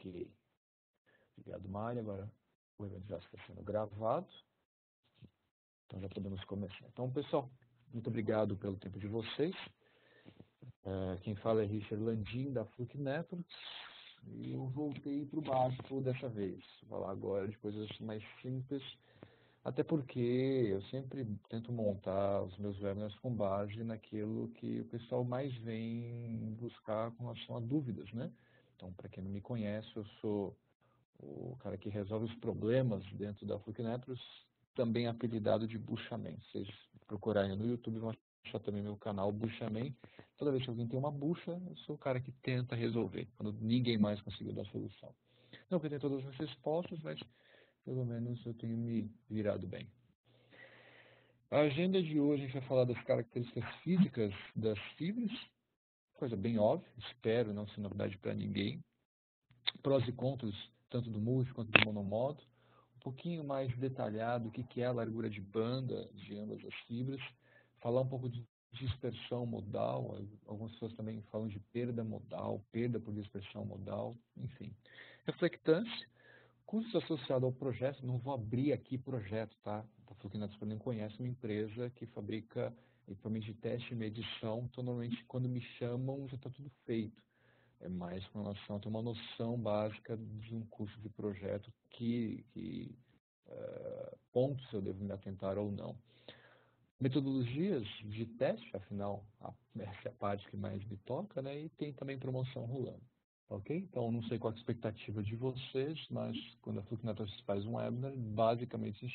Ok. Obrigado, Mário. Agora o evento já está sendo gravado. Então já podemos começar. Então, pessoal, muito obrigado pelo tempo de vocês. Quem fala é Richard Landim, da Fluke Networks. E eu voltei para o básico dessa vez. Vou falar agora de coisas mais simples. Até porque eu sempre tento montar os meus webinars com base naquilo que o pessoal mais vem buscar com relação a dúvidas, né? Então, para quem não me conhece, eu sou o cara que resolve os problemas dentro da Fluke Networks, também apelidado de Buchaman. Se vocês procurarem no YouTube, vão achar também meu canal Buchaman. Toda vez que alguém tem uma bucha, eu sou o cara que tenta resolver, quando ninguém mais conseguiu dar solução. Não que eu tenha todas as respostas, mas pelo menos eu tenho me virado bem. A agenda de hoje a gente vai falar das características físicas das fibras, coisa bem óbvia, espero não ser novidade para ninguém. Prós e contras, tanto do multi quanto do monomodo. Um pouquinho mais detalhado o que é a largura de banda de ambas as fibras. Falar um pouco de dispersão modal, algumas pessoas também falam de perda modal, perda por dispersão modal, enfim. Reflectância. Custos associados ao projeto, não vou abrir aqui projeto, tá? A Fluke Networks, para quem não conhece, uma empresa que fabrica equipamentos de teste e medição, então normalmente quando me chamam já está tudo feito. É mais com relação a ter uma noção básica de um custo de projeto, pontos eu devo me atentar ou não. Metodologias de teste, afinal, essa é a parte que mais me toca, né? E tem também promoção rolando. Ok? Então, não sei qual a expectativa de vocês, mas quando a Fluke Networks faz um webinar, basicamente,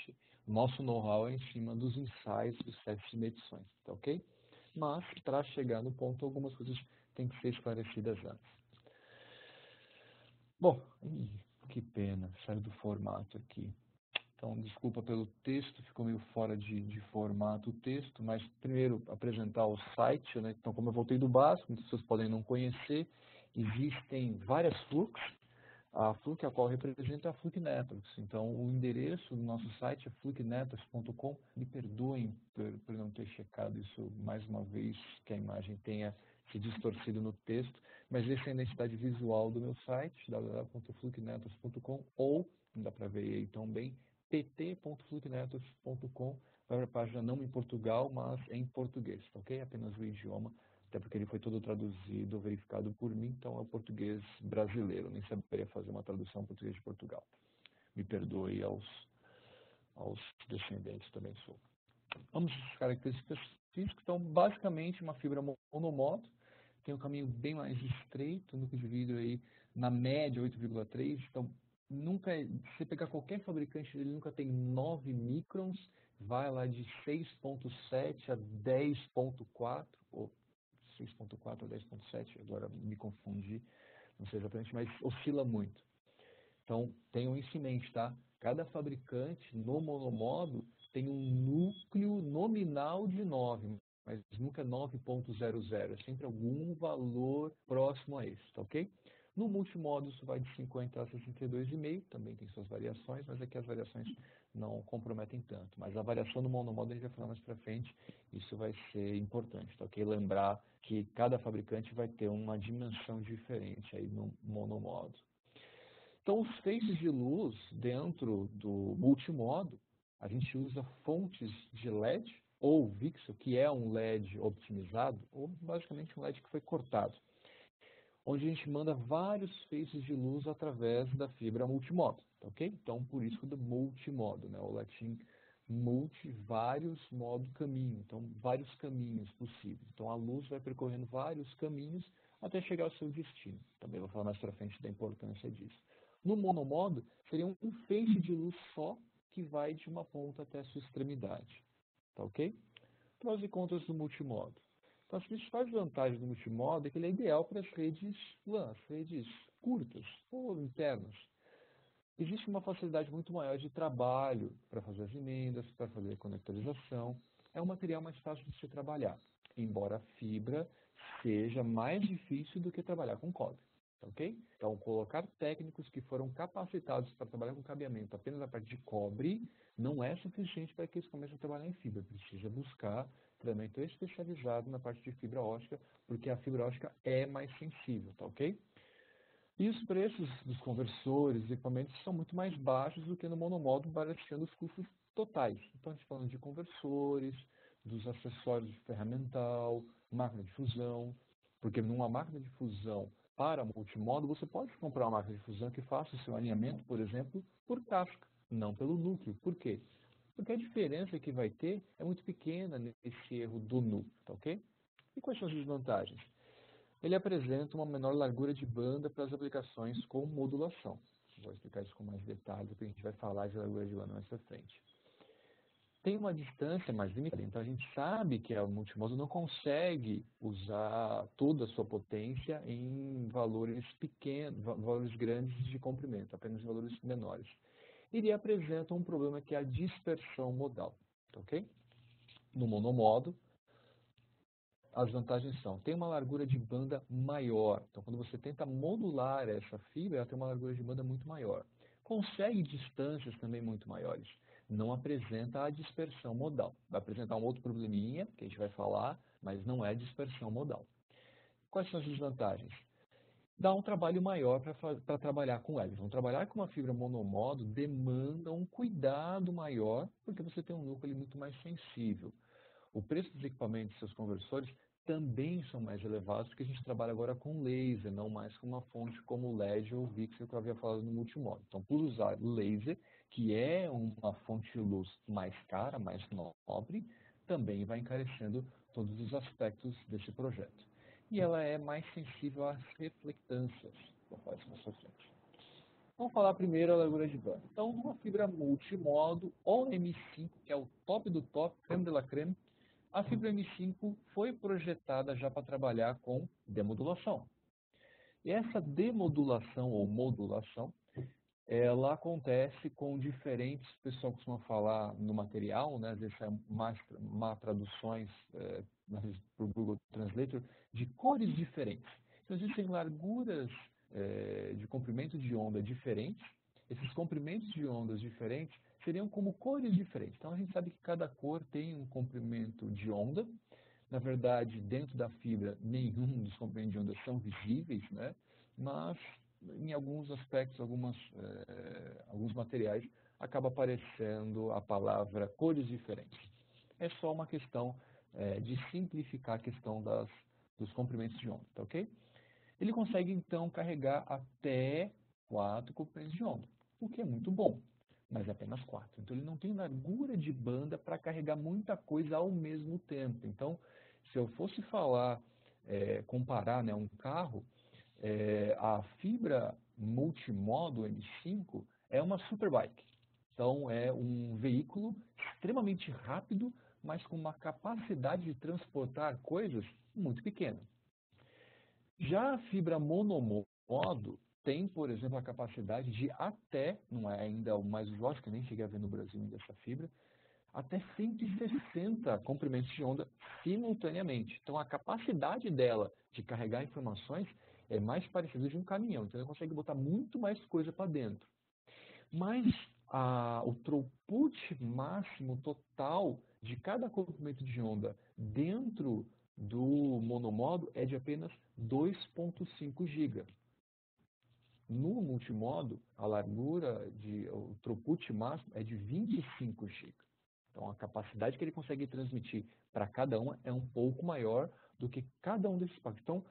o nosso know-how é em cima dos insights dos testes de medições, tá ok? Mas, para chegar no ponto, algumas coisas têm que ser esclarecidas antes. Bom, que pena, saiu do formato aqui. Então, desculpa pelo texto, ficou meio fora de formato o texto, mas primeiro apresentar o site, né? Então, como eu voltei do básico, muitas pessoas podem não conhecer, existem várias Flukes. A Fluke, a qual representa a Fluke Networks. Então, o endereço do nosso site é flukenetworks.com. Me perdoem por não ter checado isso mais uma vez, que a imagem tenha se distorcido no texto, mas essa é a identidade visual do meu site, www.flukenetworks.com, ou, não dá para ver aí tão bem, pt.flukenetworks.com. Vai para a página não em Portugal, mas em português, ok? Apenas o idioma. Até porque ele foi todo traduzido, verificado por mim, então é o português brasileiro. Nem saberia fazer uma tradução português de Portugal. Me perdoe aos descendentes, também sou. Vamos às características físicas. Então, basicamente, uma fibra monomodo. Tem um caminho bem mais estreito, núcleo de vidro aí, na média, 8,3. Então, nunca, se você pegar qualquer fabricante, ele nunca tem 9 microns, vai lá de 6,7 a 10,4, ou 6,4 a 10,7, agora me confundi, não sei exatamente, mas oscila muito. Então, tenham isso em mente, tá? Cada fabricante, no monomodo, tem um núcleo nominal de 9, mas nunca 9,00, é sempre algum valor próximo a esse, tá ok? No multimodo, isso vai de 50 a 62,5, também tem suas variações, mas aqui as variações não comprometem tanto. Mas a variação do monomodo a gente vai falar mais para frente, isso vai ser importante, tá ok? Lembrar que cada fabricante vai ter uma dimensão diferente aí no monomodo. Então, os feixes de luz dentro do multimodo, a gente usa fontes de LED ou VCSEL, que é um LED optimizado, ou basicamente um LED que foi cortado, onde a gente manda vários feixes de luz através da fibra multimodo, tá ok? Então, por isso do multimodo, né? O latim multi, vários, modo, caminho. Então, vários caminhos possíveis. Então, a luz vai percorrendo vários caminhos até chegar ao seu destino. Também vou falar mais para frente da importância disso. No monomodo, seria um feixe de luz só que vai de uma ponta até a sua extremidade. Tá ok? Prós e contras do multimodo. Então, as principais vantagens do multimodo é que ele é ideal para as redes LAN, as redes curtas ou internas. Existe uma facilidade muito maior de trabalho para fazer as emendas, para fazer a conectorização. É um material mais fácil de se trabalhar, embora a fibra seja mais difícil do que trabalhar com cobre. Ok? Então, colocar técnicos que foram capacitados para trabalhar com cabeamento apenas na parte de cobre não é suficiente para que eles comecem a trabalhar em fibra. Precisa buscar treinamento especializado na parte de fibra ótica, porque a fibra ótica é mais sensível, tá ok? E os preços dos conversores, dos equipamentos, são muito mais baixos do que no monomódulo, barateando os custos totais. Então, a gente está falando de conversores, dos acessórios de ferramental, máquina de fusão, porque numa máquina de fusão para multimódulo, você pode comprar uma máquina de fusão que faça o seu alinhamento, por exemplo, por casca, não pelo núcleo. Por quê? Porque a diferença que vai ter é muito pequena nesse erro do núcleo, tá ok? E quais são as desvantagens? Ele apresenta uma menor largura de banda para as aplicações com modulação. Vou explicar isso com mais detalhes, porque a gente vai falar de largura de banda mais para frente. Tem uma distância mais limitada, então a gente sabe que a multimódulo não consegue usar toda a sua potência em valores pequenos, valores grandes de comprimento, apenas em valores menores. Ele apresenta um problema que é a dispersão modal, ok? No monomodo, as vantagens são, tem uma largura de banda maior. Então, quando você tenta modular essa fibra, ela tem uma largura de banda muito maior. Consegue distâncias também muito maiores. Não apresenta a dispersão modal. Vai apresentar um outro probleminha, que a gente vai falar, mas não é dispersão modal. Quais são as desvantagens? Dá um trabalho maior para trabalhar com ela. Então, trabalhar com uma fibra monomodo demanda um cuidado maior, porque você tem um núcleo muito mais sensível. O preço dos equipamentos e seus conversores também são mais elevados, porque a gente trabalha agora com laser, não mais com uma fonte como LED ou VCSEL que eu havia falado no multimódulo. Então, por usar laser, que é uma fonte de luz mais cara, mais nobre, também vai encarecendo todos os aspectos desse projeto. E ela é mais sensível às reflectâncias. Vou falar isso mais pra frente. Vamos falar primeiro a largura de banda. Então, numa fibra multimodo, OM5, que é o top do top, creme de la creme, a fibra M5 foi projetada já para trabalhar com demodulação. E essa demodulação ou modulação, ela acontece com diferentes, o pessoal costuma falar no material, né, às vezes é má traduções para o Google Translator, de cores diferentes. Então, existem larguras de comprimento de onda diferentes. Esses comprimentos de ondas diferentes seriam como cores diferentes. Então, a gente sabe que cada cor tem um comprimento de onda. Na verdade, dentro da fibra, nenhum dos comprimentos de onda são visíveis, né? Mas em alguns aspectos, alguns materiais, acaba aparecendo a palavra cores diferentes. É só uma questão de simplificar a questão dos comprimentos de onda, tá ok? Ele consegue, então, carregar até 4 comprimentos de onda, o que é muito bom, mas é apenas 4. Então, ele não tem largura de banda para carregar muita coisa ao mesmo tempo. Então, se eu fosse falar, comparar, né, um carro, a fibra multimodo M5 é uma superbike. Então, é um veículo extremamente rápido, mas com uma capacidade de transportar coisas muito pequena. Já a fibra monomodo tem, por exemplo, a capacidade de até, não é ainda o mais usual, que eu nem cheguei a ver no Brasil ainda essa fibra, até 160 comprimentos de onda simultaneamente. Então, a capacidade dela de carregar informações é mais parecida de um caminhão. Então, ela consegue botar muito mais coisa para dentro. Mas o throughput máximo total de cada comprimento de onda dentro do monomodo é de apenas 2,5 GB. No multimodo, a largura, o throughput máximo é de 25 GB. Então, a capacidade que ele consegue transmitir para cada uma é um pouco maior do que cada um desses pacotes. Então,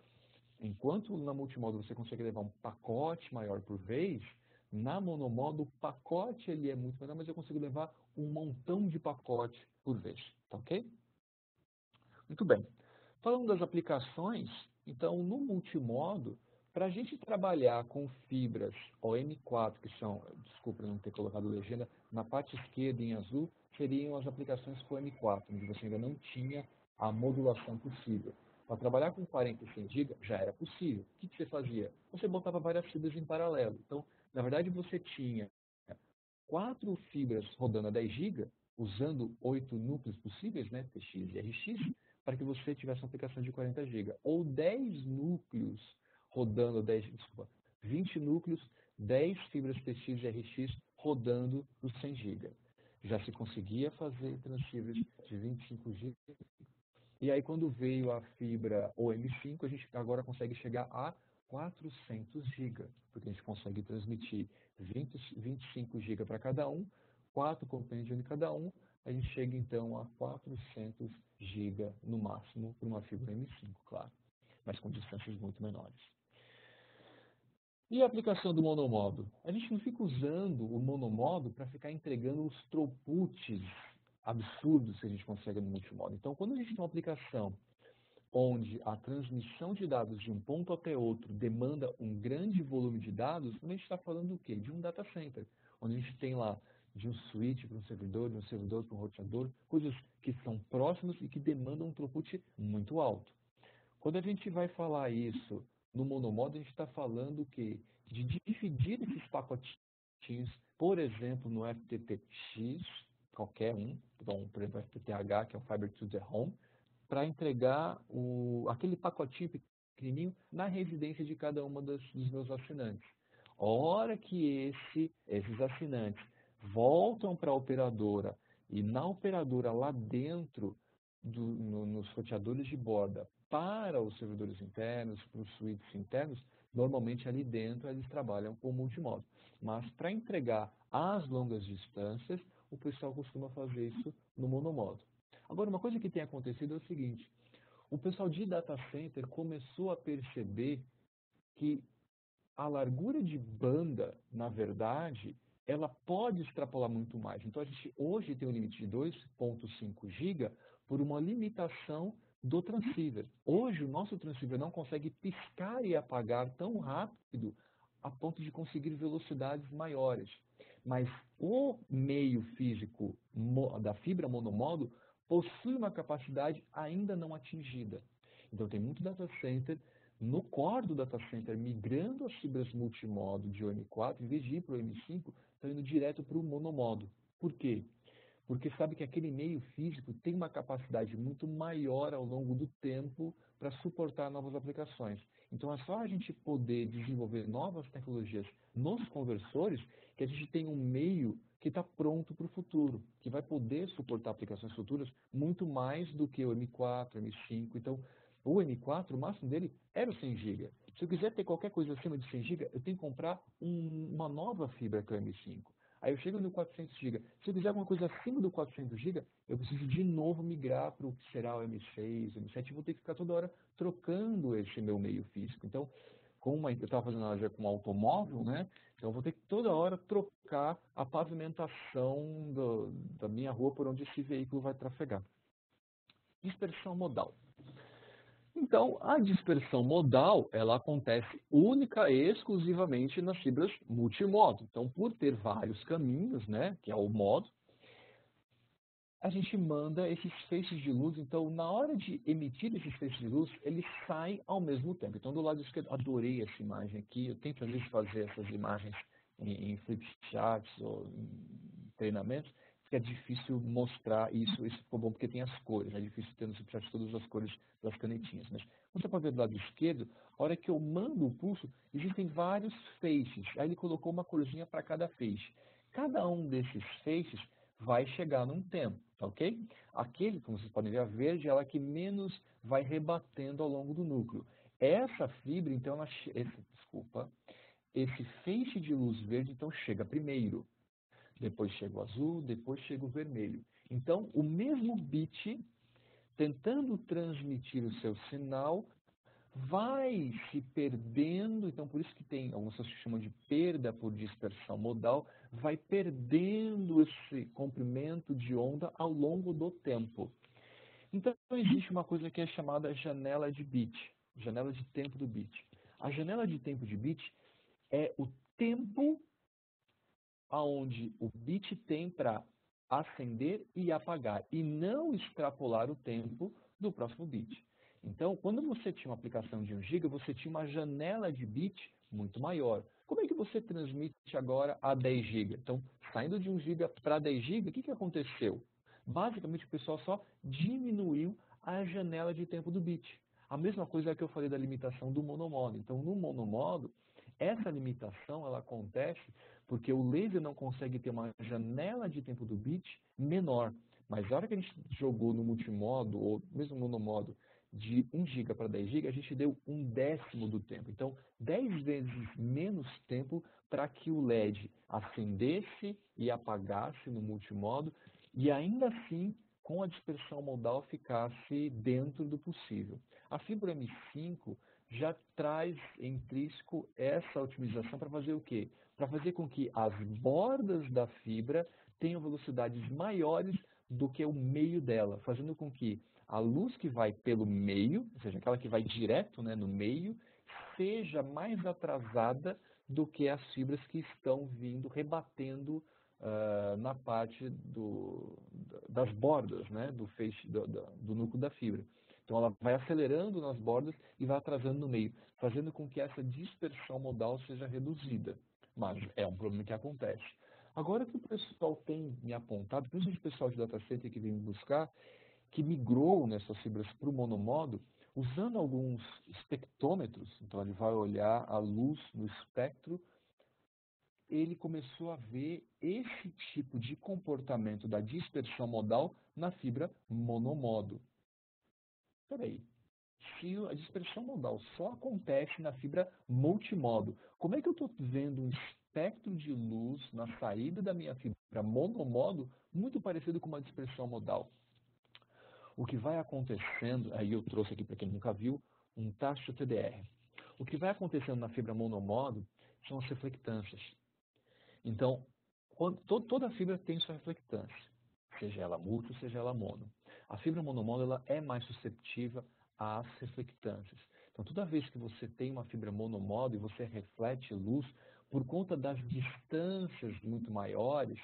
enquanto na multimodo você consegue levar um pacote maior por vez, na monomodo o pacote ele é muito menor, mas eu consigo levar um montão de pacote por vez. Tá ok? Muito bem. Falando das aplicações, então no multimodo, para a gente trabalhar com fibras OM4, que são, desculpa não ter colocado legenda, na parte esquerda em azul, seriam as aplicações com OM4, onde você ainda não tinha a modulação possível. Para trabalhar com 40 e 100 GB já era possível. O que você fazia? Você botava várias fibras em paralelo. Então, na verdade, você tinha 4 fibras rodando a 10 GB, usando 8 núcleos possíveis, né, TX e RX, para que você tivesse uma aplicação de 40 GB. Ou 10 núcleos rodando, 20 núcleos, 10 fibras TX e RX rodando os 100 GB. Já se conseguia fazer transfibras de 25 GB. E aí, quando veio a fibra OM5, a gente agora consegue chegar a 400 GB, porque a gente consegue transmitir 25 GB para cada um, 4 compêndios de cada um, a gente chega então a 400 GB no máximo para uma fibra M5, claro, mas com distâncias muito menores. E a aplicação do monomodo? A gente não fica usando o monomodo para ficar entregando os throughputs absurdos que a gente consegue no multimodo. Então, quando a gente tem uma aplicação onde a transmissão de dados de um ponto até outro demanda um grande volume de dados, a gente está falando do quê? De um data center, onde a gente tem lá de um switch para um servidor, de um servidor para um roteador, coisas que são próximas e que demandam um throughput muito alto. Quando a gente vai falar isso no monomodo, a gente está falando que de dividir esses pacotinhos, por exemplo, no FTTX, qualquer um, então, por exemplo, FTTH, que é o Fiber to the Home, para entregar aquele pacotinho pequenininho na residência de cada uma dos meus assinantes. A hora que esses assinantes voltam para a operadora e na operadora lá dentro, nos roteadores de borda, para os servidores internos, para os suítes internos, normalmente ali dentro eles trabalham com multimodo. Mas para entregar às longas distâncias, o pessoal costuma fazer isso no monomodo. Agora, uma coisa que tem acontecido é o seguinte, o pessoal de data center começou a perceber que a largura de banda, na verdade, ela pode extrapolar muito mais. Então, a gente hoje tem um limite de 2.5 GB por uma limitação do transceiver. Hoje, o nosso transceiver não consegue piscar e apagar tão rápido a ponto de conseguir velocidades maiores. Mas o meio físico da fibra monomodo possui uma capacidade ainda não atingida. Então, tem muito data center no core do data center, migrando as fibras multimodo de OM4, em vez de ir para o OM5, estão indo direto para o monomodo. Por quê? Porque sabe que aquele meio físico tem uma capacidade muito maior ao longo do tempo para suportar novas aplicações. Então é só a gente poder desenvolver novas tecnologias nos conversores que a gente tem um meio que está pronto para o futuro, que vai poder suportar aplicações futuras muito mais do que o M4, M5. Então, o M4, o máximo dele era o 100 GB. Se eu quiser ter qualquer coisa acima de 100 GB, eu tenho que comprar uma nova fibra que é o M5. Aí eu chego no 400 GB. Se eu quiser alguma coisa acima do 400 GB, eu preciso de novo migrar para o que será o M6, o M7, e vou ter que ficar toda hora trocando esse meu meio físico. Então, eu estava fazendo analogia com um automóvel, né? Então eu vou ter que toda hora trocar a pavimentação da minha rua por onde esse veículo vai trafegar. Dispersão modal. Então, a dispersão modal, ela acontece única e exclusivamente nas fibras multimodo. Então, por ter vários caminhos, né, que é o modo, a gente manda esses feixes de luz. Então, na hora de emitir esses feixes de luz, eles saem ao mesmo tempo. Então, do lado esquerdo, adorei essa imagem aqui. Eu tento, às vezes, fazer essas imagens em flipcharts ou em treinamentos, porque é difícil mostrar isso. Isso ficou bom porque tem as cores. É difícil ter no flipchart todas as cores das canetinhas. Mas, quando você pode ver do lado esquerdo, a hora que eu mando o pulso, existem vários feixes. Aí ele colocou uma corzinha para cada feixe. Cada um desses feixes vai chegar num tempo, tá ok? Aquele, como vocês podem ver, a verde é ela que menos vai rebatendo ao longo do núcleo. Essa fibra, então, esse feixe de luz verde, então, chega primeiro. Depois chega o azul, depois chega o vermelho. Então, o mesmo bit, tentando transmitir o seu sinal, vai se perdendo, então por isso que tem, algumas pessoas chamam de perda por dispersão modal, vai perdendo esse comprimento de onda ao longo do tempo. Então existe uma coisa que é chamada janela de bit, janela de tempo do bit. A janela de tempo de bit é o tempo aonde o bit tem para acender e apagar, e não extrapolar o tempo do próximo bit. Então, quando você tinha uma aplicação de 1 GB, você tinha uma janela de bit muito maior. Como é que você transmite agora a 10 GB? Então, saindo de 1 GB para 10 GB, o que aconteceu? Basicamente, o pessoal só diminuiu a janela de tempo do bit. A mesma coisa que eu falei da limitação do monomodo. Então, no monomodo, essa limitação ela acontece porque o laser não consegue ter uma janela de tempo do bit menor. Mas a hora que a gente jogou no multimodo, ou mesmo no monomodo, de 1 GB para 10 GB, a gente deu 1/10 do tempo. Então, 10 vezes menos tempo para que o LED acendesse e apagasse no multimodo, e ainda assim, com a dispersão modal, ficasse dentro do possível. A fibra M5 já traz intrínseco essa otimização para fazer o quê? Para fazer com que as bordas da fibra tenham velocidades maiores do que o meio dela, fazendo com que a luz que vai pelo meio, ou seja, aquela que vai direto, né, no meio, seja mais atrasada do que as fibras que estão vindo rebatendo na parte das bordas, né, do feixe, do núcleo da fibra. Então ela vai acelerando nas bordas e vai atrasando no meio, fazendo com que essa dispersão modal seja reduzida. Mas é um problema que acontece. Agora que o pessoal tem me apontado, principalmente o pessoal de data center que vem me buscar, que migrou nessas fibras para o monomodo, usando alguns espectrômetros, então ele vai olhar a luz no espectro, ele começou a ver esse tipo de comportamento da dispersão modal na fibra monomodo. Espera aí, se a dispersão modal só acontece na fibra multimodo, como é que eu estou vendo um espectro de luz na saída da minha fibra monomodo muito parecido com uma dispersão modal? O que vai acontecendo, aí eu trouxe aqui para quem nunca viu, um tacho TDR. O que vai acontecendo na fibra monomodo são as reflectâncias. Então, toda a fibra tem sua reflectância, seja ela múltipla, seja ela mono. A fibra monomodo ela é mais susceptível às reflectâncias. Então, toda vez que você tem uma fibra monomodo e você reflete luz, por conta das distâncias muito maiores,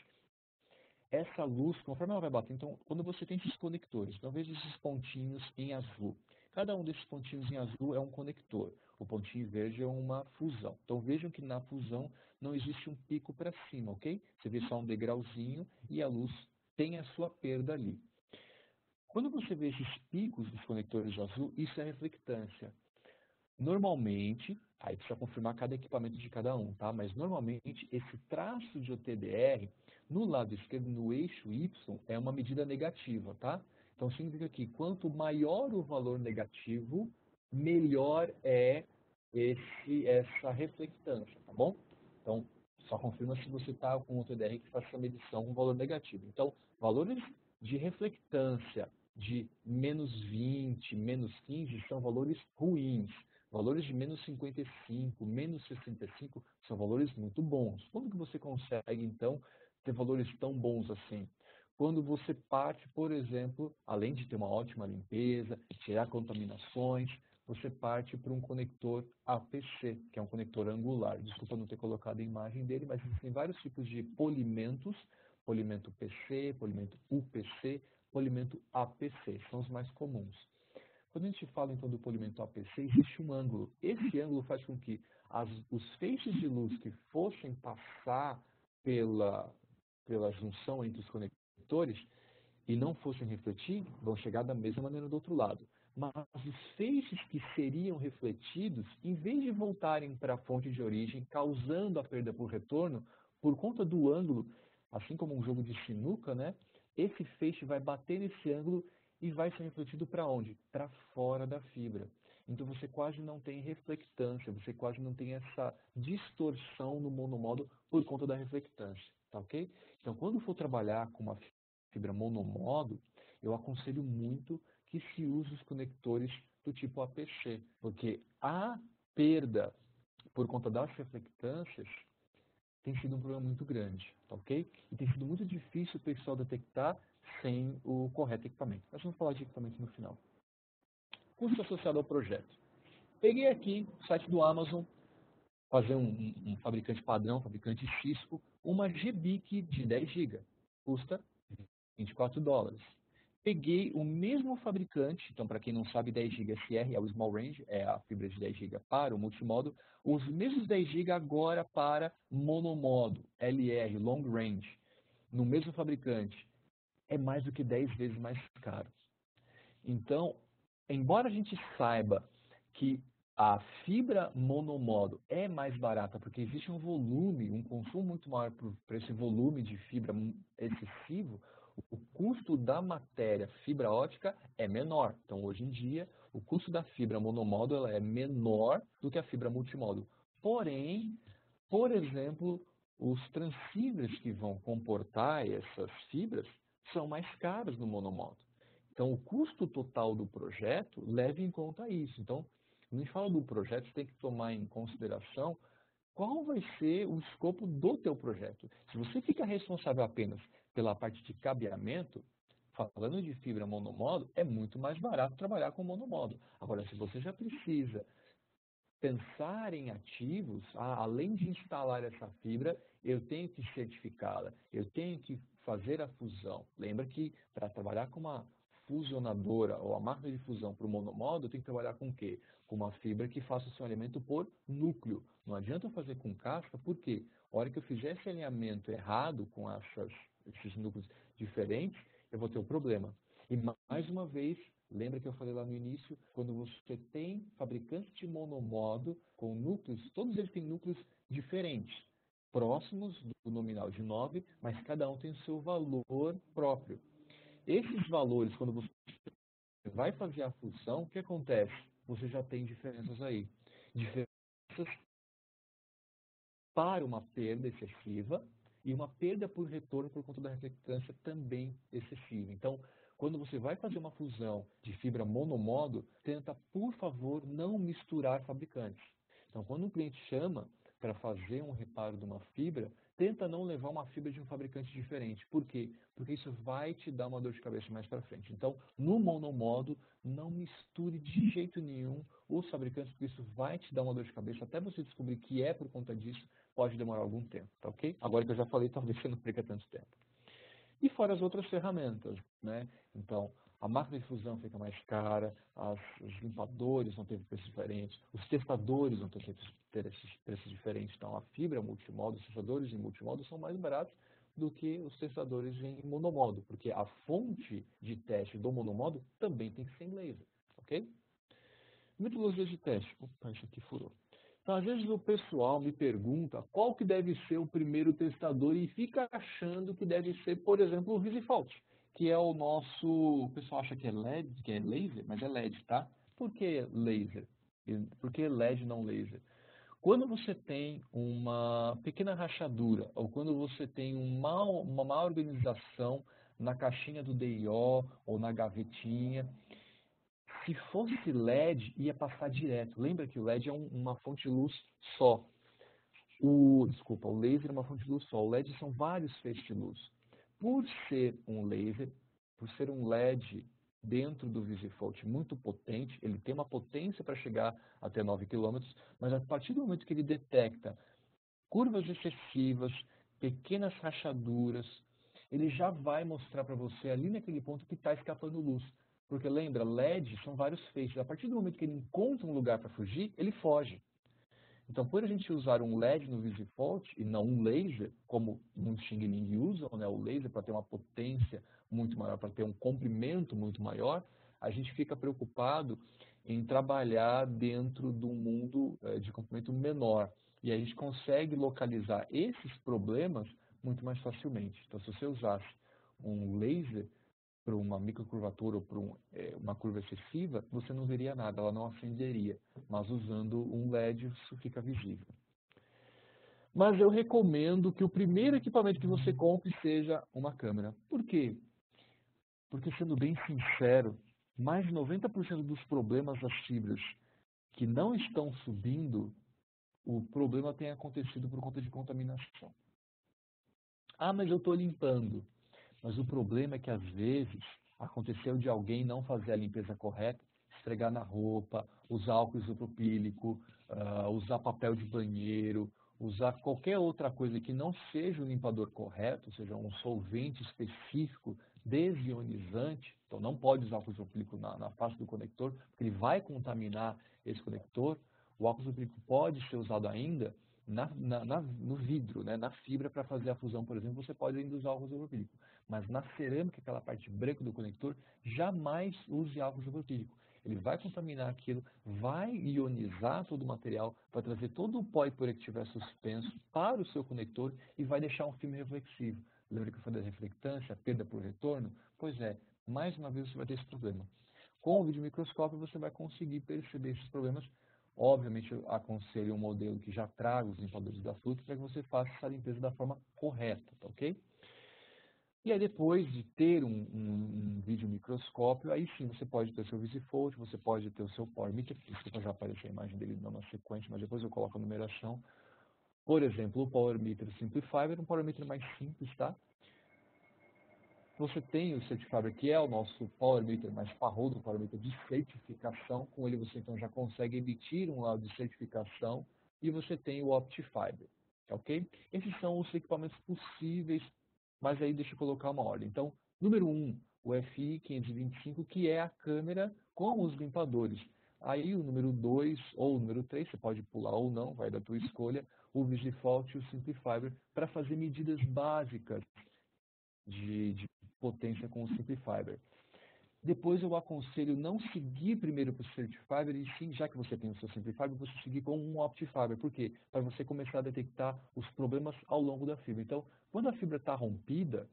essa luz, conforme ela vai bater, então, quando você tem esses conectores, então veja esses pontinhos em azul. Cada um desses pontinhos em azul é um conector. O pontinho verde é uma fusão. Então vejam que na fusão não existe um pico para cima, ok? Você vê só um degrauzinho e a luz tem a sua perda ali. Quando você vê esses picos dos conectores azul, isso é reflectância. Normalmente, aí precisa confirmar cada equipamento de cada um, tá? Mas normalmente esse traço de OTDR no lado esquerdo, no eixo Y, é uma medida negativa, tá? Então significa que quanto maior o valor negativo, melhor é essa reflectância, tá bom? Então, só confirma se você está com o OTDR que faz essa medição com valor negativo. Então, valores de reflectância de menos 20, menos 15 são valores ruins. Valores de menos 55, menos 65 são valores muito bons. Quando que você consegue, então, ter valores tão bons assim? Quando você parte, por exemplo, além de ter uma ótima limpeza, tirar contaminações, você parte para um conector APC, que é um conector angular. Desculpa não ter colocado a imagem dele, mas existem vários tipos de polimentos, polimento PC, polimento UPC, polimento APC, são os mais comuns. Quando a gente fala então do polimento APC, existe um ângulo. Esse ângulo faz com que os feixes de luz que fossem passar pela junção entre os conectores e não fossem refletir, vão chegar da mesma maneira do outro lado. Mas os feixes que seriam refletidos, em vez de voltarem para a fonte de origem, causando a perda por retorno, por conta do ângulo, assim como um jogo de sinuca, né? Esse feixe vai bater nesse ângulo e vai ser refletido para onde? Para fora da fibra. Então você quase não tem reflectância, você quase não tem essa distorção no monomodo por conta da reflectância, tá ok? Então quando for trabalhar com uma fibra monomodo, eu aconselho muito que se use os conectores do tipo APC, porque a perda por conta das reflectâncias tem sido um problema muito grande, tá ok? E tem sido muito difícil o pessoal detectar sem o correto equipamento. Nós vamos falar de equipamento no final. Custo associado ao projeto. Peguei aqui o site do Amazon, fazer um fabricante padrão, fabricante Cisco, uma GBIC de 10 GB. Custa $24. Peguei o mesmo fabricante, então para quem não sabe, 10 GB SR é o Small Range, é a fibra de 10 GB para o multimodo, os mesmos 10 GB agora para monomodo, LR, Long Range, no mesmo fabricante, é mais do que 10 vezes mais caro. Então, embora a gente saiba que a fibra monomodo é mais barata porque existe um volume, um consumo muito maior para esse volume de fibra excessivo, o custo da matéria fibra ótica é menor. Então, hoje em dia, O custo da fibra monomodo ela é menor do que a fibra multimodo. Porém, por exemplo, os transfibras que vão comportar essas fibras são mais caros no monomodo. Então, o custo total do projeto leva em conta isso. Então, quando a gente fala do projeto, você tem que tomar em consideração qual vai ser o escopo do teu projeto. Se você fica responsável apenas pela parte de cabeamento, falando de fibra monomodo, é muito mais barato trabalhar com monomodo. Agora, se você já precisa pensar em ativos, além de instalar essa fibra, eu tenho que certificá-la, eu tenho que fazer a fusão. Lembra que para trabalhar com uma fusionadora ou a máquina de fusão para o monomodo, eu tenho que trabalhar com o quê? Com uma fibra que faça o seu alinhamento por núcleo. Não adianta eu fazer com casca, porque a hora que eu fizer esse alinhamento errado com esses núcleos diferentes, eu vou ter um problema. E mais uma vez, lembra que eu falei lá no início, quando você tem fabricantes de monomodo com núcleos, todos eles têm núcleos diferentes, próximos do nominal de 9, mas cada um tem o seu valor próprio. Esses valores, quando você vai fazer a fusão, o que acontece? Você já tem diferenças aí. Diferenças para uma perda excessiva e uma perda por retorno por conta da reflectância também excessiva. Então, quando você vai fazer uma fusão de fibra monomodo, tenta, por favor, não misturar fabricantes. Então, quando um cliente chama para fazer um reparo de uma fibra, tenta não levar uma fibra de um fabricante diferente. Por quê? Porque isso vai te dar uma dor de cabeça mais para frente. Então, no monomodo, não misture de jeito nenhum os fabricantes, porque isso vai te dar uma dor de cabeça. Até você descobrir que é por conta disso, pode demorar algum tempo, tá ok? Agora que eu já falei, talvez você não perca tanto tempo. E fora as outras ferramentas, né? Então, a máquina de fusão fica mais cara, os limpadores vão ter preços diferentes, os testadores vão ter preços diferentes. Então, a fibra multimodo, os testadores em multimodo são mais baratos do que os testadores em monomodo, porque a fonte de teste do monomodo também tem que ser em laser, ok? Metodologia de teste. Opa, isso aqui furou. Então, às vezes o pessoal me pergunta qual que deve ser o primeiro testador e fica achando que deve ser, por exemplo, o VisiFault, que é o nosso... O pessoal acha que é LED, que é laser, mas é LED, tá? Por que laser? Por que LED não laser? Quando você tem uma pequena rachadura ou quando você tem uma má organização na caixinha do DIO ou na gavetinha, se fosse LED, ia passar direto. Lembra que o LED é uma fonte de luz só. Desculpa, o laser é uma fonte de luz só. O LED são vários feixes de luz. Por ser um laser, por ser um LED dentro do VisiFault muito potente, ele tem uma potência para chegar até 9 km, mas a partir do momento que ele detecta curvas excessivas, pequenas rachaduras, ele já vai mostrar para você ali naquele ponto que está escapando luz. Porque lembra, LED são vários feixes. A partir do momento que ele encontra um lugar para fugir, ele foge. Então, por a gente usar um LED no VisiFault e não um laser, como muitos Xing Ling usam, né, o laser para ter uma potência muito maior, para ter um comprimento muito maior, a gente fica preocupado em trabalhar dentro de um mundo de comprimento menor. E a gente consegue localizar esses problemas muito mais facilmente. Então, se você usasse um laser para uma microcurvatura ou para uma curva excessiva, você não veria nada, ela não acenderia. Mas usando um LED, isso fica visível. Mas eu recomendo que o primeiro equipamento que você compre seja uma câmera. Por quê? Porque, sendo bem sincero, mais de 90% dos problemas das fibras que não estão subindo, o problema tem acontecido por conta de contaminação. Ah, mas eu estou limpando. Mas o problema é que, às vezes, aconteceu de alguém não fazer a limpeza correta, esfregar na roupa, usar álcool isopropílico, usar papel de banheiro, usar qualquer outra coisa que não seja o limpador correto, ou seja, um solvente específico desionizante. Então, não pode usar álcool isopropílico na face do conector, porque ele vai contaminar esse conector. O álcool isopropílico pode ser usado ainda no vidro, né, na fibra para fazer a fusão, por exemplo, você pode ainda usar álcool isopropílico. Mas na cerâmica, aquela parte branca do conector, jamais use álcool isopropílico. Ele vai contaminar aquilo, vai ionizar todo o material, vai trazer todo o pó e poeira que estiver suspenso para o seu conector e vai deixar um filme reflexivo. Lembra que eu falei da reflectância, perda por retorno? Pois é, mais uma vez você vai ter esse problema. Com o videomicroscópio você vai conseguir perceber esses problemas. Obviamente eu aconselho um modelo que já traga os limpadores da FLUC para que você faça essa limpeza da forma correta, tá ok? E aí depois de ter um videomicroscópio, aí sim você pode ter o seu VisiFold, você pode ter o seu Power Meter, desculpa já aparecer a imagem dele não na sequência, mas depois eu coloco a numeração. Por exemplo, o Power Meter Simplifier, um Power Meter mais simples, tá? Você tem o Certifiber, que é o nosso Power Meter mais parrudo, o Power Meter de certificação. Com ele você então já consegue emitir um laudo de certificação e você tem o OptiFiber, ok? Esses são os equipamentos possíveis, mas aí deixa eu colocar uma ordem. Então, número 1, o FI 525, que é a câmera com os limpadores. Aí o número 2 ou o número 3, você pode pular ou não, vai da tua escolha, o VisiFault e o Simplifiber, para fazer medidas básicas de potência com o Simplifiber. Depois eu aconselho não seguir primeiro para o Certifiber, e sim, já que você tem o seu Simplifiber, você seguir com um OptiFiber. Por quê? Para você começar a detectar os problemas ao longo da fibra. Então, quando a fibra está rompida,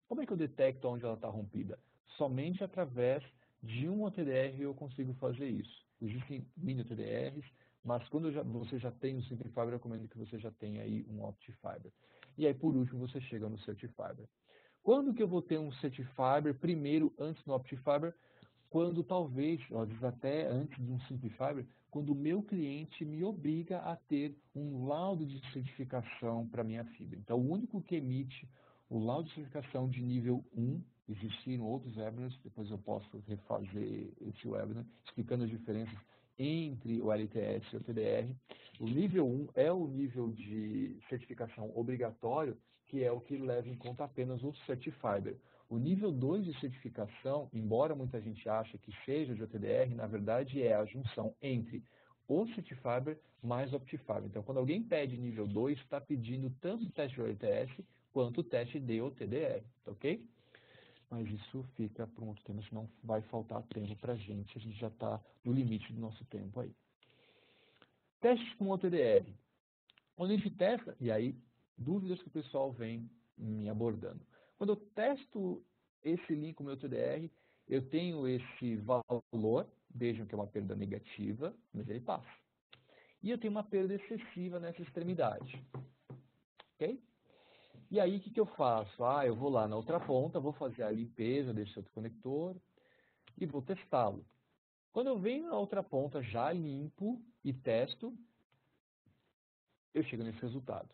como é que eu detecto onde ela está rompida? Somente através de um OTDR eu consigo fazer isso. Existem mini OTDRs, mas quando você já tem o Simplifiber, eu recomendo que você já tenha aí um OptiFiber. E aí, por último, você chega no Certifiber. Quando que eu vou ter um Certifiber primeiro, antes do OptiFiber? Quando talvez, às vezes até antes de um Simplifiber, quando o meu cliente me obriga a ter um laudo de certificação para minha fibra. Então, o único que emite o laudo de certificação de nível 1, existiram outros webinars, depois eu posso refazer esse webinar, explicando as diferenças entre o LTS e o TDR. O nível 1 é o nível de certificação obrigatório, que é o que leva em conta apenas o Certifiber. O nível 2 de certificação, embora muita gente ache que seja de OTDR, na verdade é a junção entre o Certifiber mais o OptiFiber. Então, quando alguém pede nível 2, está pedindo tanto o teste de LTS quanto o teste de OTDR, tá ok? Mas isso fica para um outro tema, senão vai faltar tempo para a gente já está no limite do nosso tempo aí. Testes com OTDR. Quando a gente testa, e aí, dúvidas que o pessoal vem me abordando. Quando eu testo esse link com o meu TDR, eu tenho esse valor, vejam que é uma perda negativa, mas ele passa. E eu tenho uma perda excessiva nessa extremidade. Ok? E aí, o que eu faço? Eu vou lá na outra ponta, vou fazer a limpeza desse outro conector e vou testá-lo. Quando eu venho na outra ponta, já limpo e testo, eu chego nesse resultado.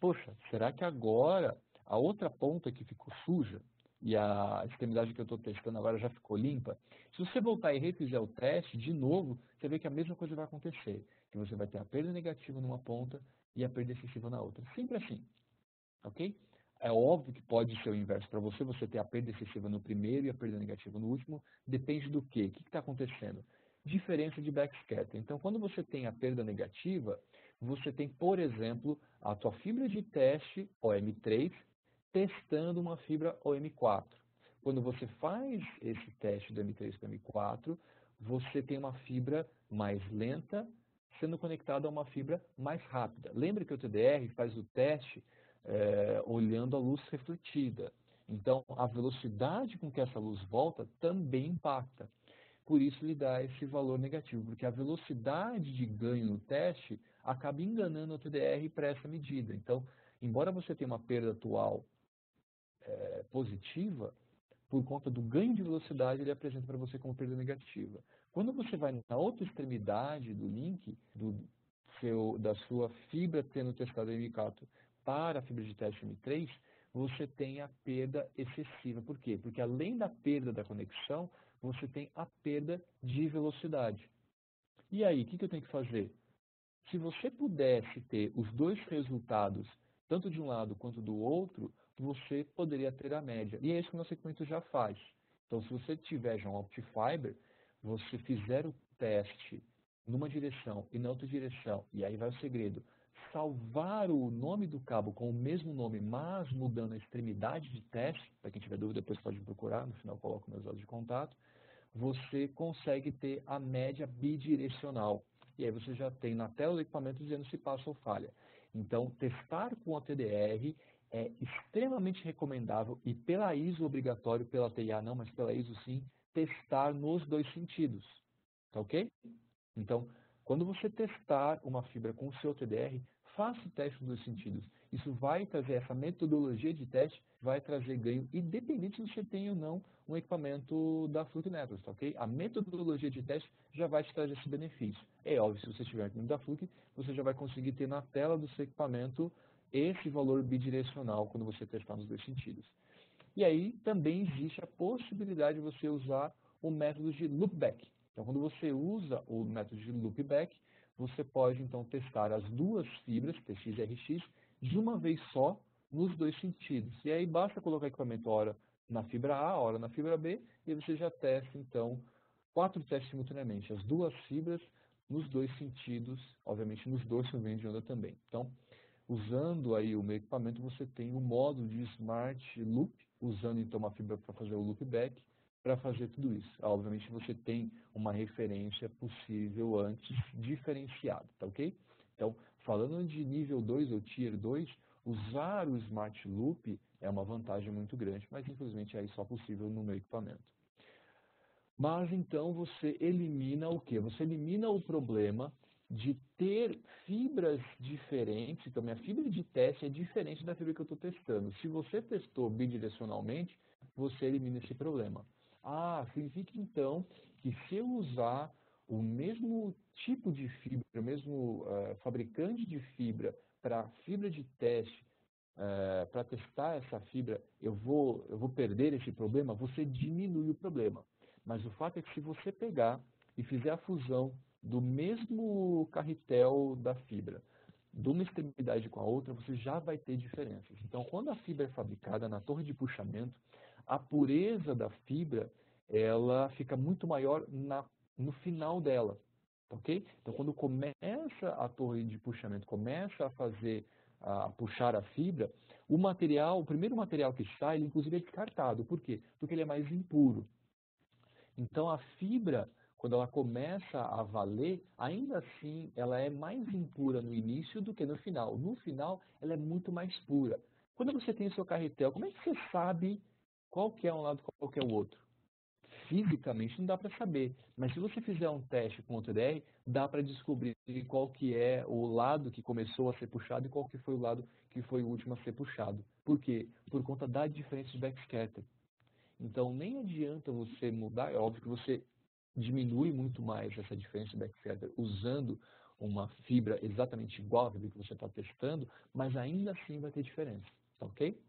Poxa, será que agora a outra ponta que ficou suja e a extremidade que eu estou testando agora já ficou limpa? Se você voltar e refizer o teste, de novo, você vê que a mesma coisa vai acontecer. Que você vai ter a perda negativa numa ponta e a perda excessiva na outra. Sempre assim, ok? É óbvio que pode ser o inverso. Para você, você ter a perda excessiva no primeiro e a perda negativa no último, depende do quê? O que está acontecendo? Diferença de backscatter. Então, quando você tem a perda negativa, você tem, por exemplo, a tua fibra de teste OM3 testando uma fibra OM4. Quando você faz esse teste do M3 para M4, você tem uma fibra mais lenta sendo conectada a uma fibra mais rápida. Lembra que o TDR faz o teste olhando a luz refletida. Então, a velocidade com que essa luz volta também impacta. Por isso ele dá esse valor negativo, porque a velocidade de ganho no teste acaba enganando o TDR para essa medida. Então, embora você tenha uma perda atual positiva, por conta do ganho de velocidade, ele apresenta para você como perda negativa. Quando você vai na outra extremidade do link, da sua fibra tendo testado M4 para a fibra de teste M3, você tem a perda excessiva. Por quê? Porque além da perda da conexão, você tem a perda de velocidade. E aí, o que eu tenho que fazer? Se você pudesse ter os dois resultados, tanto de um lado quanto do outro, você poderia ter a média. E é isso que o nosso equipamento já faz. Então, se você tiver já um OptiFiber, você fizer o teste numa direção e na outra direção, e aí vai o segredo, salvar o nome do cabo com o mesmo nome, mas mudando a extremidade de teste, para quem tiver dúvida, depois pode me procurar, no final eu coloco meus dados de contato, você consegue ter a média bidirecional. E aí você já tem na tela do equipamento dizendo se passa ou falha. Então, testar com a TDR é extremamente recomendável e pela ISO obrigatório, pela TIA não, mas pela ISO sim, testar nos dois sentidos, tá ok? Então, quando você testar uma fibra com o seu TDR, faça o teste nos dois sentidos. Isso vai trazer, essa metodologia de teste vai trazer ganho, independente se você tem ou não um equipamento da Fluke Networks, tá ok? A metodologia de teste já vai te trazer esse benefício. É óbvio, se você tiver um equipamento da Fluke, você já vai conseguir ter na tela do seu equipamento esse valor bidirecional quando você testar nos dois sentidos. E aí também existe a possibilidade de você usar o método de loopback. Então, quando você usa o método de loopback, você pode então testar as duas fibras, TX e RX, de uma vez só nos dois sentidos. E aí basta colocar o equipamento hora na fibra A, hora na fibra B, e você já testa então 4 testes simultaneamente, as duas fibras nos dois sentidos, obviamente nos dois segmentos de onda também. Então, usando aí o meu equipamento, você tem o modo de Smart Loop, usando então uma fibra para fazer o loopback, para fazer tudo isso. Obviamente você tem uma referência possível antes diferenciada, tá ok? Então, falando de nível 2 ou Tier 2, usar o Smart Loop é uma vantagem muito grande, mas infelizmente é só possível no meu equipamento. Mas então você elimina o quê? Você elimina o problema de ter fibras diferentes. Então, minha fibra de teste é diferente da fibra que eu estou testando. Se você testou bidirecionalmente, você elimina esse problema. Ah, significa então que se eu usar o mesmo tipo de fibra, o mesmo fabricante de fibra para fibra de teste, para testar essa fibra, eu vou perder esse problema? Você diminui o problema. Mas o fato é que se você pegar e fizer a fusão do mesmo carretel da fibra, de uma extremidade com a outra, você já vai ter diferenças. Então, quando a fibra é fabricada na torre de puxamento, a pureza da fibra ela fica muito maior no final dela. Ok? Então, quando começa a torre de puxamento, começa a puxar a fibra, o primeiro material que sai, ele inclusive é descartado. Por quê? Porque ele é mais impuro. Então, a fibra, quando ela começa a valer, ainda assim, ela é mais impura no início do que no final. No final, ela é muito mais pura. Quando você tem o seu carretel, como é que você sabe qual que é um lado e qual que é o outro? Fisicamente não dá para saber, mas se você fizer um teste com o TDR, dá para descobrir qual que é o lado que começou a ser puxado e qual que foi o lado que foi o último a ser puxado. Por quê? Por conta da diferença de backscatter. Então, nem adianta você mudar, é óbvio que você diminui muito mais essa diferença de backscatter usando uma fibra exatamente igual à fibra que você está testando, mas ainda assim vai ter diferença, tá ok?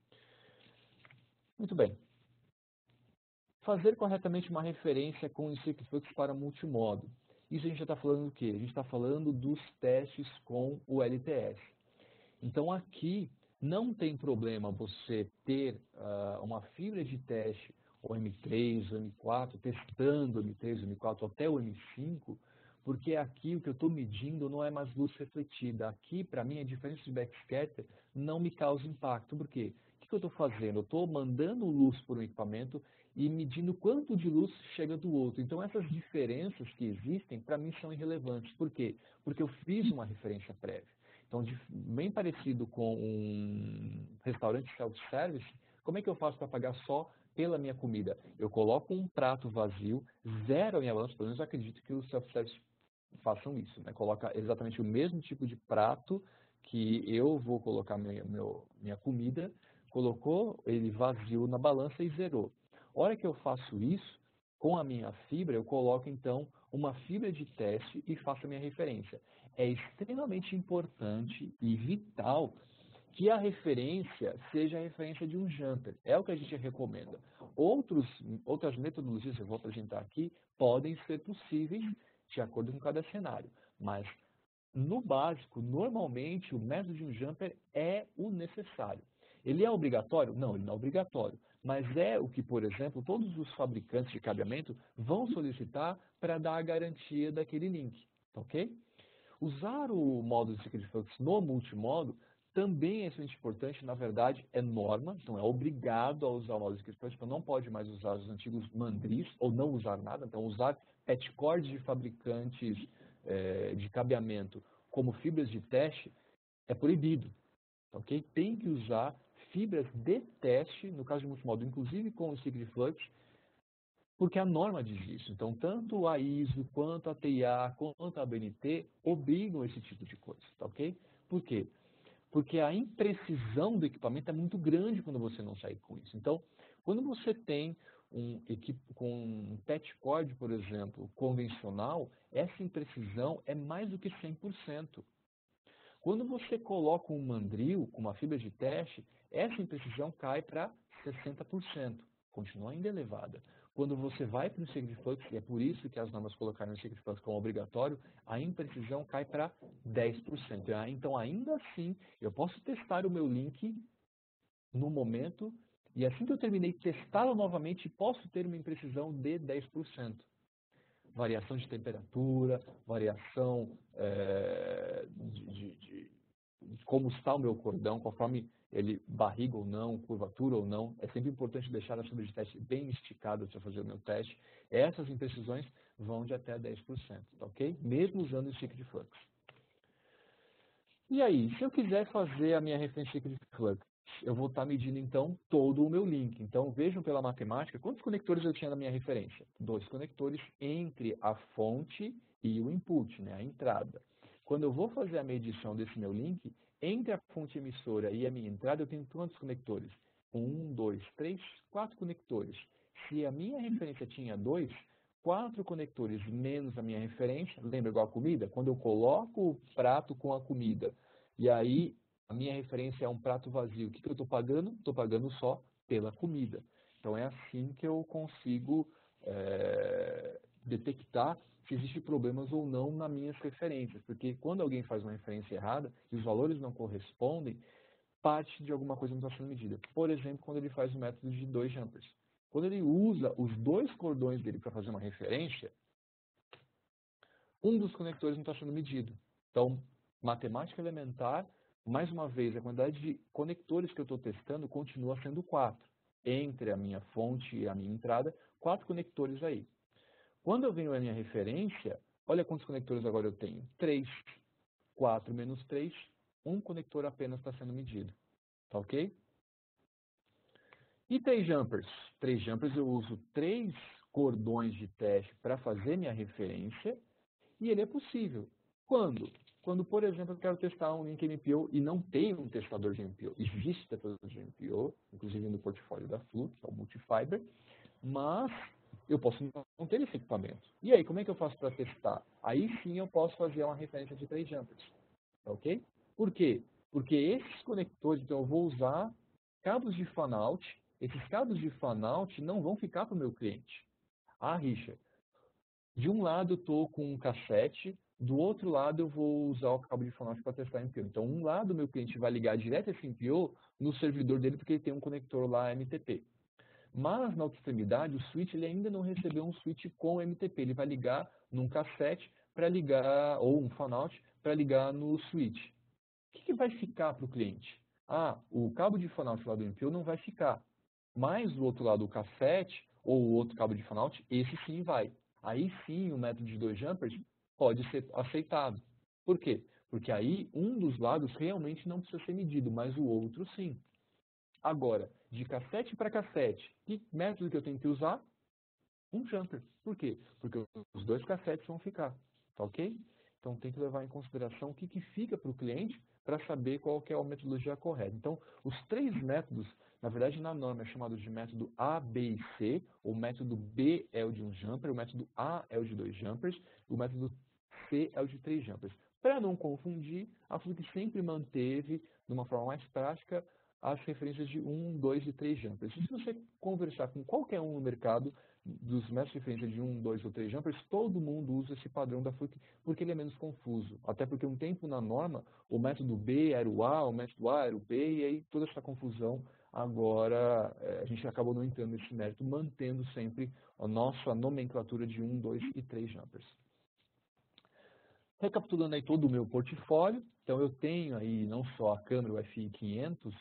Muito bem. Fazer corretamente uma referência com o Stick Flux para multimodo. Isso a gente já está falando do quê? A gente está falando dos testes com o LTS. Então aqui não tem problema você ter uma fibra de teste, o M3, o M4, testando o M3, o M4 até o M5, porque aqui o que eu estou medindo não é mais luz refletida. Aqui, para mim, a diferença de backscatter não me causa impacto. Por quê? O que eu estou fazendo? Eu estou mandando luz por um equipamento e medindo quanto de luz chega do outro. Então, essas diferenças que existem, para mim, são irrelevantes. Por quê? Porque eu fiz uma referência prévia. Então, bem parecido com um restaurante self-service, como é que eu faço para pagar só pela minha comida? Eu coloco um prato vazio, zero a minha balança, pelo menos eu acredito que os self-service façam isso, né? Coloca exatamente o mesmo tipo de prato que eu vou colocar minha comida, colocou ele vazio na balança e zerou. A hora que eu faço isso, com a minha fibra, eu coloco então uma fibra de teste e faço a minha referência. É extremamente importante e vital que a referência seja a referência de um jumper. É o que a gente recomenda. Outras metodologias que eu vou apresentar aqui podem ser possíveis de acordo com cada cenário. Mas, no básico, normalmente, o método de um jumper é o necessário. Ele é obrigatório? Não, ele não é obrigatório. Mas é o que, por exemplo, todos os fabricantes de cabeamento vão solicitar para dar a garantia daquele link. Ok? Usar o módulo de Secret Flux no multimodo também é extremamente importante, na verdade é norma, então é obrigado a usar o módulo de Secret Flux, então não pode mais usar os antigos mandris ou não usar nada, então usar patchcord de fabricantes de cabeamento como fibras de teste é proibido, ok? Tem que usar fibras de teste, no caso de multimodo, inclusive com o Secret Flux, Porque a norma diz isso. Então, tanto a ISO, quanto a TIA, quanto a ABNT obrigam esse tipo de coisa, tá ok? Por quê? Porque a imprecisão do equipamento é muito grande quando você não sai com isso. Então, quando você tem um equipe com um patch cord, por exemplo, convencional, essa imprecisão é mais do que 100%. Quando você coloca um mandril com uma fibra de teste, essa imprecisão cai para 60%. Continua ainda elevada. Quando você vai para o Sacred Flux, e é por isso que as normas colocaram o Sacred Flux como obrigatório, a imprecisão cai para 10%. Então, ainda assim, eu posso testar o meu link no momento, e assim que eu terminei, testá-lo novamente, posso ter uma imprecisão de 10%. Variação de temperatura, variação de como está o meu cordão, conforme ele barriga ou não, curvatura ou não. É sempre importante deixar a fibra de teste bem esticada para fazer o meu teste. Essas imprecisões vão de até 10%, tá ok? Mesmo usando o Sacred Flux. E aí, se eu quiser fazer a minha referência Sacred Flux, eu vou estar medindo, então, todo o meu link. Então, vejam pela matemática, quantos conectores eu tinha na minha referência? 2 conectores entre a fonte e o input, né, a entrada. Quando eu vou fazer a medição desse meu link, entre a fonte emissora e a minha entrada, eu tenho quantos conectores? 1, 2, 3, 4 conectores. Se a minha referência tinha 2, 4 conectores menos a minha referência, lembra igual a comida? Quando eu coloco o prato com a comida, e aí a minha referência é um prato vazio, o que eu estou pagando? Estou pagando só pela comida. Então é assim que eu consigo detectar se existem problemas ou não nas minhas referências. Porque quando alguém faz uma referência errada e os valores não correspondem, parte de alguma coisa não está sendo medida. Por exemplo, quando ele faz o método de 2 jumpers. Quando ele usa os 2 cordões dele para fazer uma referência, um dos conectores não está sendo medido. Então, matemática elementar, mais uma vez, a quantidade de conectores que eu estou testando continua sendo 4. Entre a minha fonte e a minha entrada, 4 conectores aí. Quando eu venho à minha referência, olha quantos conectores agora eu tenho. 3. 4 menos 3, um conector apenas está sendo medido. Tá ok? E 3 jumpers? 3 jumpers eu uso 3 cordões de teste para fazer minha referência e ele é possível. Quando? Quando, por exemplo, eu quero testar um link MPO e não tenho um testador de MPO. Existe testador de MPO, inclusive no portfólio da Flux, que é o Multifiber, mas eu posso não ter esse equipamento. E aí, como é que eu faço para testar? Aí sim eu posso fazer uma referência de 3 jumpers. Ok? Por quê? Porque esses conectores, então eu vou usar cabos de fan-out. Esses cabos de fan-out não vão ficar para o meu cliente. Ah, Richard, de um lado eu estou com um cassete, do outro lado eu vou usar o cabo de fan-out para testar MPO. Então, um lado o meu cliente vai ligar direto esse MPO no servidor dele porque ele tem um conector lá MTP. Mas, na outra extremidade, o switch ele ainda não recebeu um switch com MTP. Ele vai ligar num cassete para ligar, ou um fan-out, para ligar no switch. O que vai ficar para o cliente? Ah, o cabo de fan-out lá do MPO não vai ficar. Mas do outro lado, o cassete ou o outro cabo de fan-out, esse sim vai. Aí sim o método de 2 jumpers pode ser aceitado. Por quê? Porque aí um dos lados realmente não precisa ser medido, mas o outro sim. Agora, de cassete para cassete, que método que eu tenho que usar? Um jumper. Por quê? Porque os 2 cassetes vão ficar. Tá ok? Então tem que levar em consideração o que fica para o cliente para saber qual que é a metodologia correta. Então, os 3 métodos, na verdade, na norma é chamado de método A, B e C. O método B é o de um jumper, o método A é o de 2 jumpers, o método C é o de 3 jumpers. Para não confundir, a Flux sempre manteve, de uma forma mais prática, as referências de 1, 2 e 3 jumpers. E se você conversar com qualquer um no mercado, dos métodos de referência de 1, 2 ou 3 jumpers, todo mundo usa esse padrão da Flux porque ele é menos confuso. Até porque um tempo na norma, o método B era o A, o método A era o B, e aí toda essa confusão, agora a gente acabou não entrando nesse mérito, mantendo sempre a nossa nomenclatura de 1, 2 e 3 jumpers. Recapitulando aí todo o meu portfólio, então eu tenho aí não só a câmera UFI 500,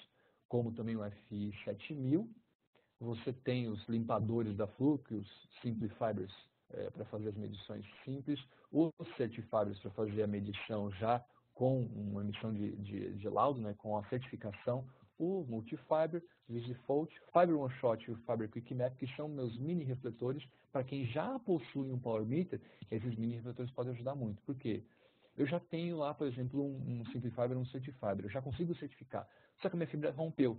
como também o UFI 7000. Você tem os limpadores da Flux, os Simplifibers para fazer as medições simples, os Certifibers para fazer a medição já com uma emissão de laudo, né, com a certificação o Multifiber, VisiFold, Fiber One Shot e o Fiber Quick Map, que são meus mini refletores. Para quem já possui um Power Meter, esses mini refletores podem ajudar muito. Por quê? Eu já tenho lá, por exemplo, um Simplifiber, um Certifiber, eu já consigo certificar. Só que a minha fibra rompeu.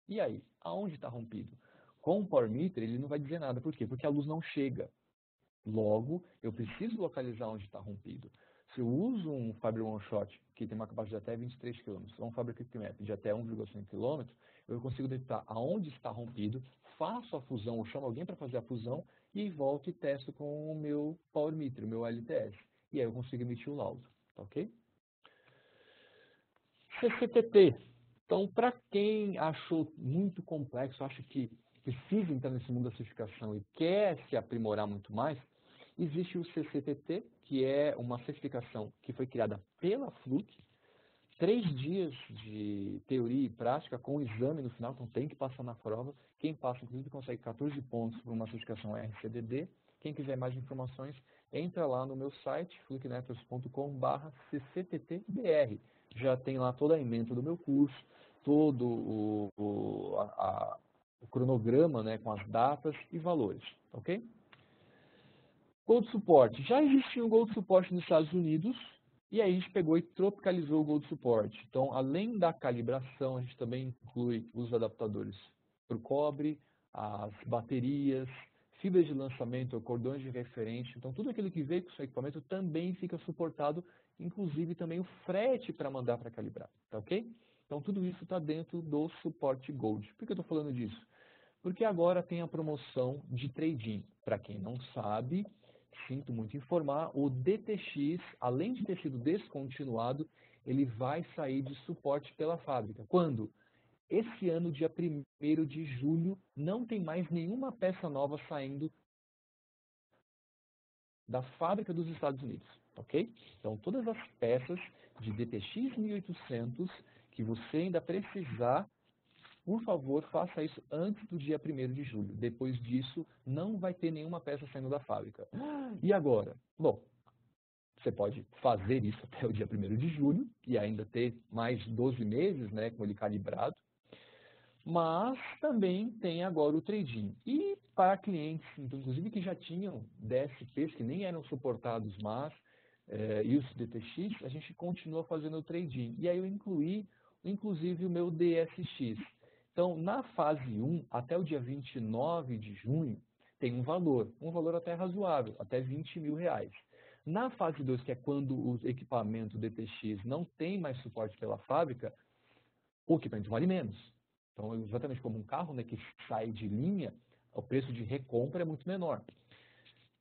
E aí? Aonde está rompido? Com o Power Meter, ele não vai dizer nada. Por quê? Porque a luz não chega. Logo, eu preciso localizar onde está rompido. Se eu uso um Fiber One Shot, que tem uma capacidade de até 23 km, ou um Fiber Quick Map de até 1,5 km, eu consigo detectar aonde está rompido, faço a fusão, ou chamo alguém para fazer a fusão, e volto e testo com o meu Power Meter, o meu LTS. E aí eu consigo emitir o laudo, tá ok? CCTT. Então, para quem achou muito complexo, acha que precisa entrar nesse mundo da certificação e quer se aprimorar muito mais, existe o CCTT, que é uma certificação que foi criada pela Fluke, 3 dias de teoria e prática com exame no final, então tem que passar na prova. Quem passa, inclusive, consegue 14 pontos por uma certificação RCDD. Quem quiser mais informações, entra lá no meu site, flukenetworks.com/ccttbr. Já tem lá toda a ementa do meu curso, todo o cronograma, né, com as datas e valores, ok? Gold Support. Já existia um Gold Support nos Estados Unidos, e aí a gente pegou e tropicalizou o Gold Support. Então, além da calibração, a gente também inclui os adaptadores para o cobre, as baterias, fibras de lançamento, cordões de referência. Então, tudo aquilo que veio com o seu equipamento também fica suportado, inclusive também o frete para mandar para calibrar, tá ok? Então, tudo isso está dentro do suporte Gold. Por que eu estou falando disso? Porque agora tem a promoção de trade-in. Para quem não sabe, sinto muito informar, o DTX, além de ter sido descontinuado, ele vai sair de suporte pela fábrica. Quando? Esse ano, dia 1º de julho, não tem mais nenhuma peça nova saindo da fábrica dos Estados Unidos, ok? Então, todas as peças de DTX 1800 que você ainda precisar, por favor, faça isso antes do dia 1º de julho. Depois disso, não vai ter nenhuma peça saindo da fábrica. E agora? Bom, você pode fazer isso até o dia 1º de julho e ainda ter mais 12 meses, né, com ele calibrado. Mas também tem agora o trade-in. E para clientes, então, inclusive que já tinham DSPs, que nem eram suportados mais, e os DTX, a gente continua fazendo o trade-in. E aí eu incluí, inclusive, o meu DSX. Então, na fase 1, até o dia 29 de junho, tem um valor até razoável, até R$ 20.000. Na fase 2, que é quando o equipamento DTX não tem mais suporte pela fábrica, o equipamento vale menos. Então, exatamente como um carro, né, que sai de linha, o preço de recompra é muito menor.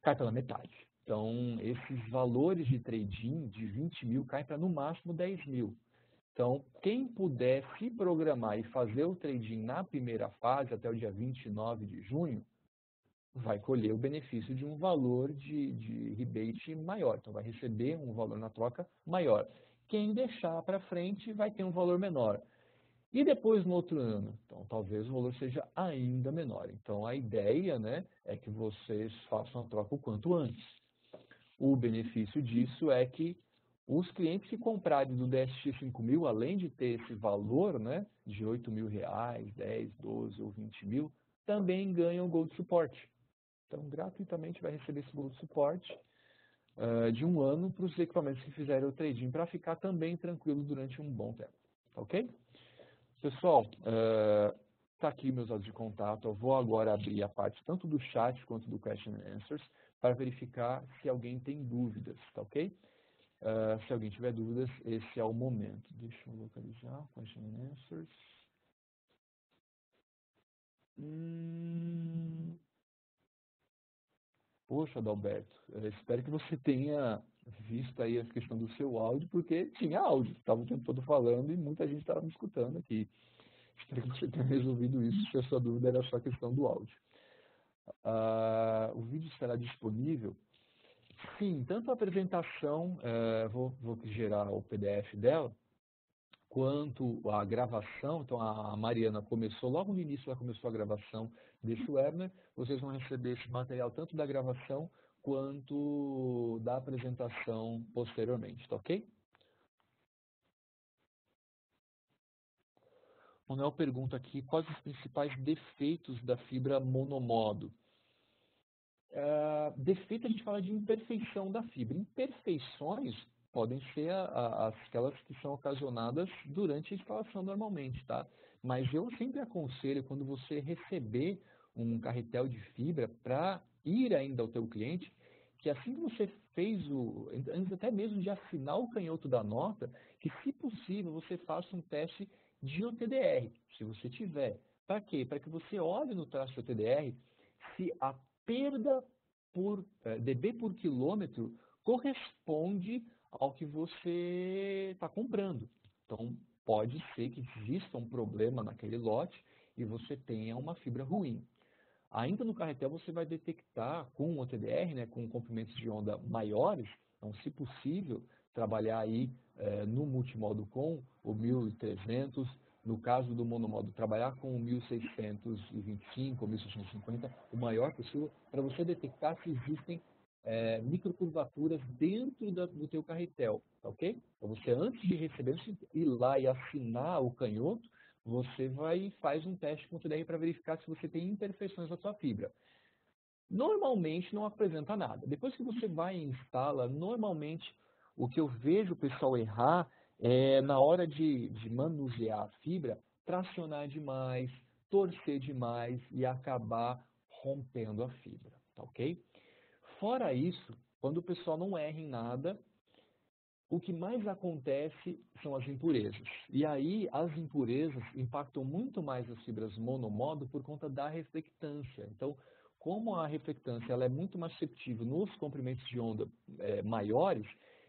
Cai pela metade. Então, esses valores de trade-in de 20.000 caem para no máximo 10.000. Então, quem puder se programar e fazer o trade-in na primeira fase, até o dia 29 de junho, vai colher o benefício de um valor de rebate maior. Então, vai receber um valor na troca maior. Quem deixar para frente vai ter um valor menor. E depois, no outro ano? Então, talvez o valor seja ainda menor. Então, a ideia, né, é que vocês façam a troca o quanto antes. O benefício disso é que os clientes que comprarem do DSX 5000, além de ter esse valor, né, de R$ 8.000, 10, 12 ou 20.000, também ganham Gold Support. Então, gratuitamente vai receber esse Gold Support de um ano para os equipamentos que fizerem o trading, para ficar também tranquilo durante um bom tempo. Ok? Pessoal, está aqui meus dados de contato. Eu vou agora abrir a parte tanto do chat quanto do Question and Answers para verificar se alguém tem dúvidas, tá ok? Se alguém tiver dúvidas, esse é o momento. Deixa eu localizar, Question and Answers. Poxa, Adalberto, eu espero que você tenha visto aí a questão do seu áudio, porque tinha áudio. Estava o tempo todo falando e muita gente estava me escutando aqui. Espero que você tenha resolvido isso, se a sua dúvida era só a questão do áudio. O vídeo estará disponível? Sim, tanto a apresentação, vou gerar o PDF dela, quanto a gravação. Então, a Mariana começou, logo no início ela começou a gravação desse webinar. Vocês vão receber esse material tanto da gravação quanto da apresentação posteriormente, tá ok? Manuel pergunta aqui quais os principais defeitos da fibra monomodo. Defeito a gente fala de imperfeição da fibra. Imperfeições podem ser aquelas que são ocasionadas durante a instalação normalmente, tá? Mas eu sempre aconselho, quando você receber um carretel de fibra, para ir ainda ao teu cliente, que assim que você fez antes até mesmo de assinar o canhoto da nota, que se possível você faça um teste de OTDR, se você tiver. Para quê? Para que você olhe no traço de OTDR se a perda por dB por quilômetro corresponde ao que você está comprando. Então, pode ser que exista um problema naquele lote e você tenha uma fibra ruim. Ainda no carretel você vai detectar com o TDR, né, com comprimentos de onda maiores, então se possível trabalhar aí no multimodo com o 1300, no caso do monomodo trabalhar com o 1625 ou 1650, o maior possível, para você detectar se existem microcurvaturas dentro do teu carretel, tá ok? Então você antes de receber, ir lá e assinar o canhoto, você vai e faz um teste com o TDR para verificar se você tem imperfeições na sua fibra. Normalmente não apresenta nada. Depois que você vai e instala, normalmente o que eu vejo o pessoal errar é na hora de manusear a fibra, tracionar demais, torcer demais e acabar rompendo a fibra, tá ok? Fora isso, quando o pessoal não erra em nada, o que mais acontece são as impurezas. E aí, as impurezas impactam muito mais as fibras monomodo por conta da reflectância. Então, como a reflectância ela é muito mais susceptível nos comprimentos de onda maiores,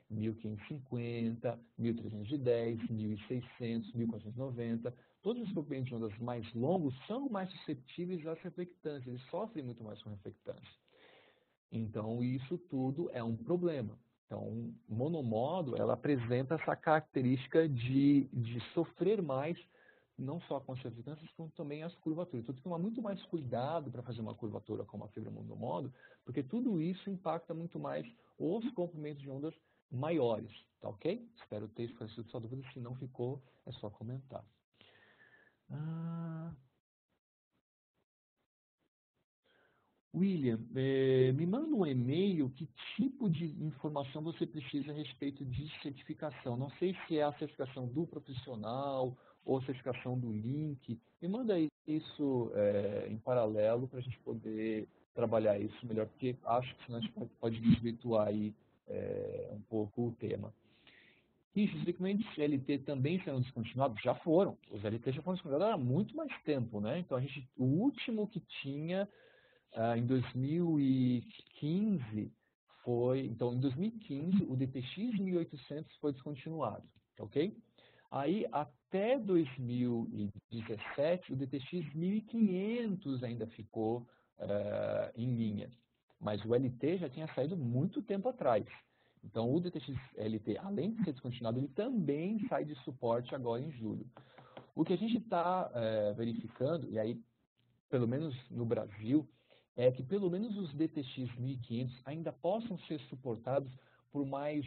1550, 1310, 1600, 1490, todos os comprimentos de ondas mais longos são mais susceptíveis às reflectâncias, eles sofrem muito mais com reflectância. Então, isso tudo é um problema. Então, monomodo, ela apresenta essa característica de sofrer mais, não só com as reflectâncias, como também as curvaturas. Então, tem que tomar muito mais cuidado para fazer uma curvatura com uma fibra monomodo, porque tudo isso impacta muito mais os comprimentos de ondas maiores, tá ok? Espero ter esclarecido sua dúvida, se não ficou, é só comentar. William, me manda um e-mail, que tipo de informação você precisa a respeito de certificação. Não sei se é a certificação do profissional ou a certificação do link. Me manda isso em paralelo para a gente poder trabalhar isso melhor, porque acho que senão a gente pode desvirtuar aí um pouco o tema. E os equipamentos LT também serão descontinuados? Já foram. Os LT já foram descontinuados há muito mais tempo, né? Então, o último que tinha em 2015 foi, então em 2015 o DTX 1800 foi descontinuado, ok? Aí até 2017 o DTX 1500 ainda ficou em linha, mas o LT já tinha saído muito tempo atrás. Então o DTX LT, além de ser descontinuado, ele também sai de suporte agora em julho. O que a gente está verificando, e aí pelo menos no Brasil, é que pelo menos os DTX 1500 ainda possam ser suportados por mais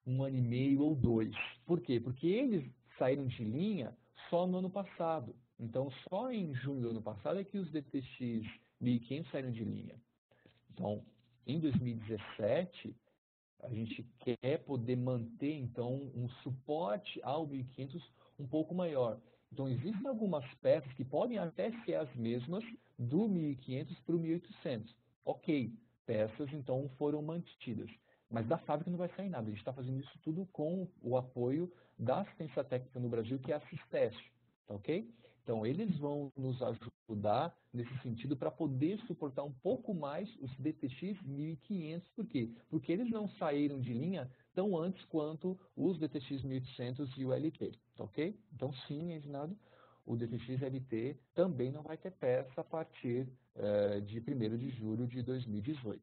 1 ano e meio ou 2. Por quê? Porque eles saíram de linha só no ano passado. Então, só em junho do ano passado é que os DTX 1500 saíram de linha. Então, em 2017, a gente quer poder manter, então, um suporte ao 1500 um pouco maior. Então, existem algumas peças que podem até ser as mesmas do 1500 para o 1800. Ok, peças, então, foram mantidas. Mas da fábrica não vai sair nada. A gente está fazendo isso tudo com o apoio da assistência técnica no Brasil, que é a Assisteste. Tá ok? Então, eles vão nos ajudar nesse sentido para poder suportar um pouco mais os DTX 1500. Por quê? Porque eles não saíram de linha tão antes quanto os DTX 1800 e o LT. Tá ok? Então, sim, Reginaldo, o DTX LT também não vai ter peça a partir de 1º de julho de 2018.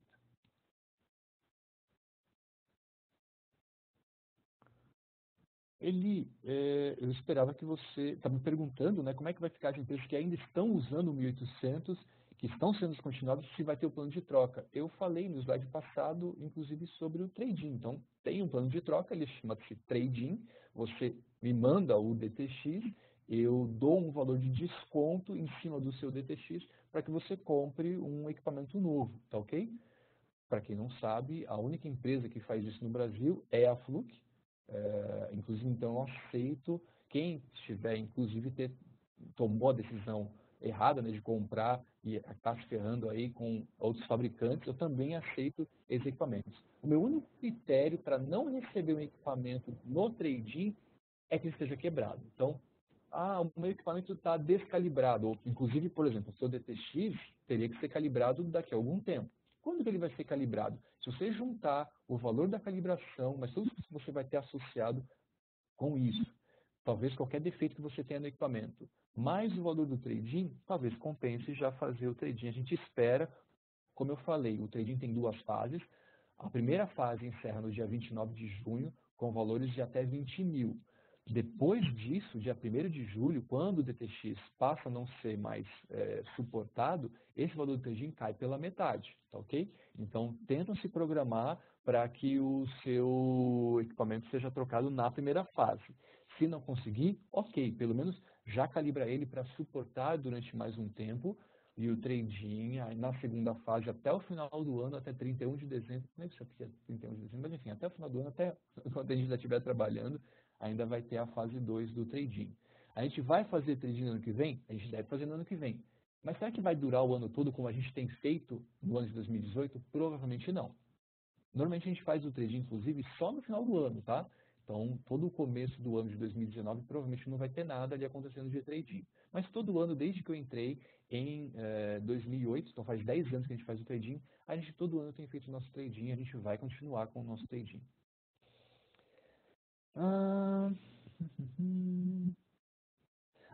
Eu esperava que você estava me perguntando, né, como é que vai ficar as empresas que ainda estão usando o 1800, que estão sendo descontinuadas, se vai ter o plano de troca. Eu falei no slide passado, inclusive, sobre o trade-in. Então, tem um plano de troca, ele chama-se trade-in, você me manda o DTX eu dou um valor de desconto em cima do seu DTX para que você compre um equipamento novo, tá ok? Para quem não sabe, a única empresa que faz isso no Brasil é a Fluke. Inclusive, então, eu aceito quem estiver, inclusive, tomou a decisão errada, né, de comprar e está se ferrando aí com outros fabricantes, eu também aceito esses equipamentos. O meu único critério para não receber um equipamento no trade-in é que ele esteja quebrado. Então, o meu equipamento está descalibrado, ou, inclusive, por exemplo, o seu DTX teria que ser calibrado daqui a algum tempo. Quando que ele vai ser calibrado? Se você juntar o valor da calibração, mas tudo que você vai ter associado com isso, talvez qualquer defeito que você tenha no equipamento, mais o valor do trade-in, talvez compense já fazer o trade-in. A gente espera, como eu falei, o trade-in tem duas fases. A primeira fase encerra no dia 29 de junho, com valores de até 20 mil. Depois disso, dia 1º de julho, quando o DTX passa a não ser mais suportado, esse valor do trade-in cai pela metade, tá ok? Então, tentam se programar para que o seu equipamento seja trocado na primeira fase. Se não conseguir, ok, pelo menos já calibra ele para suportar durante mais um tempo, e o trade-in na segunda fase até o final do ano, até 31 de dezembro, não sei se é 31 de dezembro, mas enfim, até o final do ano, até quando a gente ainda estiver trabalhando, ainda vai ter a fase 2 do trade-in. A gente vai fazer trade-in no ano que vem? A gente deve fazer no ano que vem. Mas será que vai durar o ano todo como a gente tem feito no ano de 2018? Provavelmente não. Normalmente a gente faz o trade-in, inclusive, só no final do ano, tá? Então, todo o começo do ano de 2019 provavelmente não vai ter nada ali acontecendo de trade-in. Mas todo ano, desde que eu entrei em 2008, então faz 10 anos que a gente faz o trade-in, a gente todo ano tem feito o nosso trade-in e a gente vai continuar com o nosso trade-in.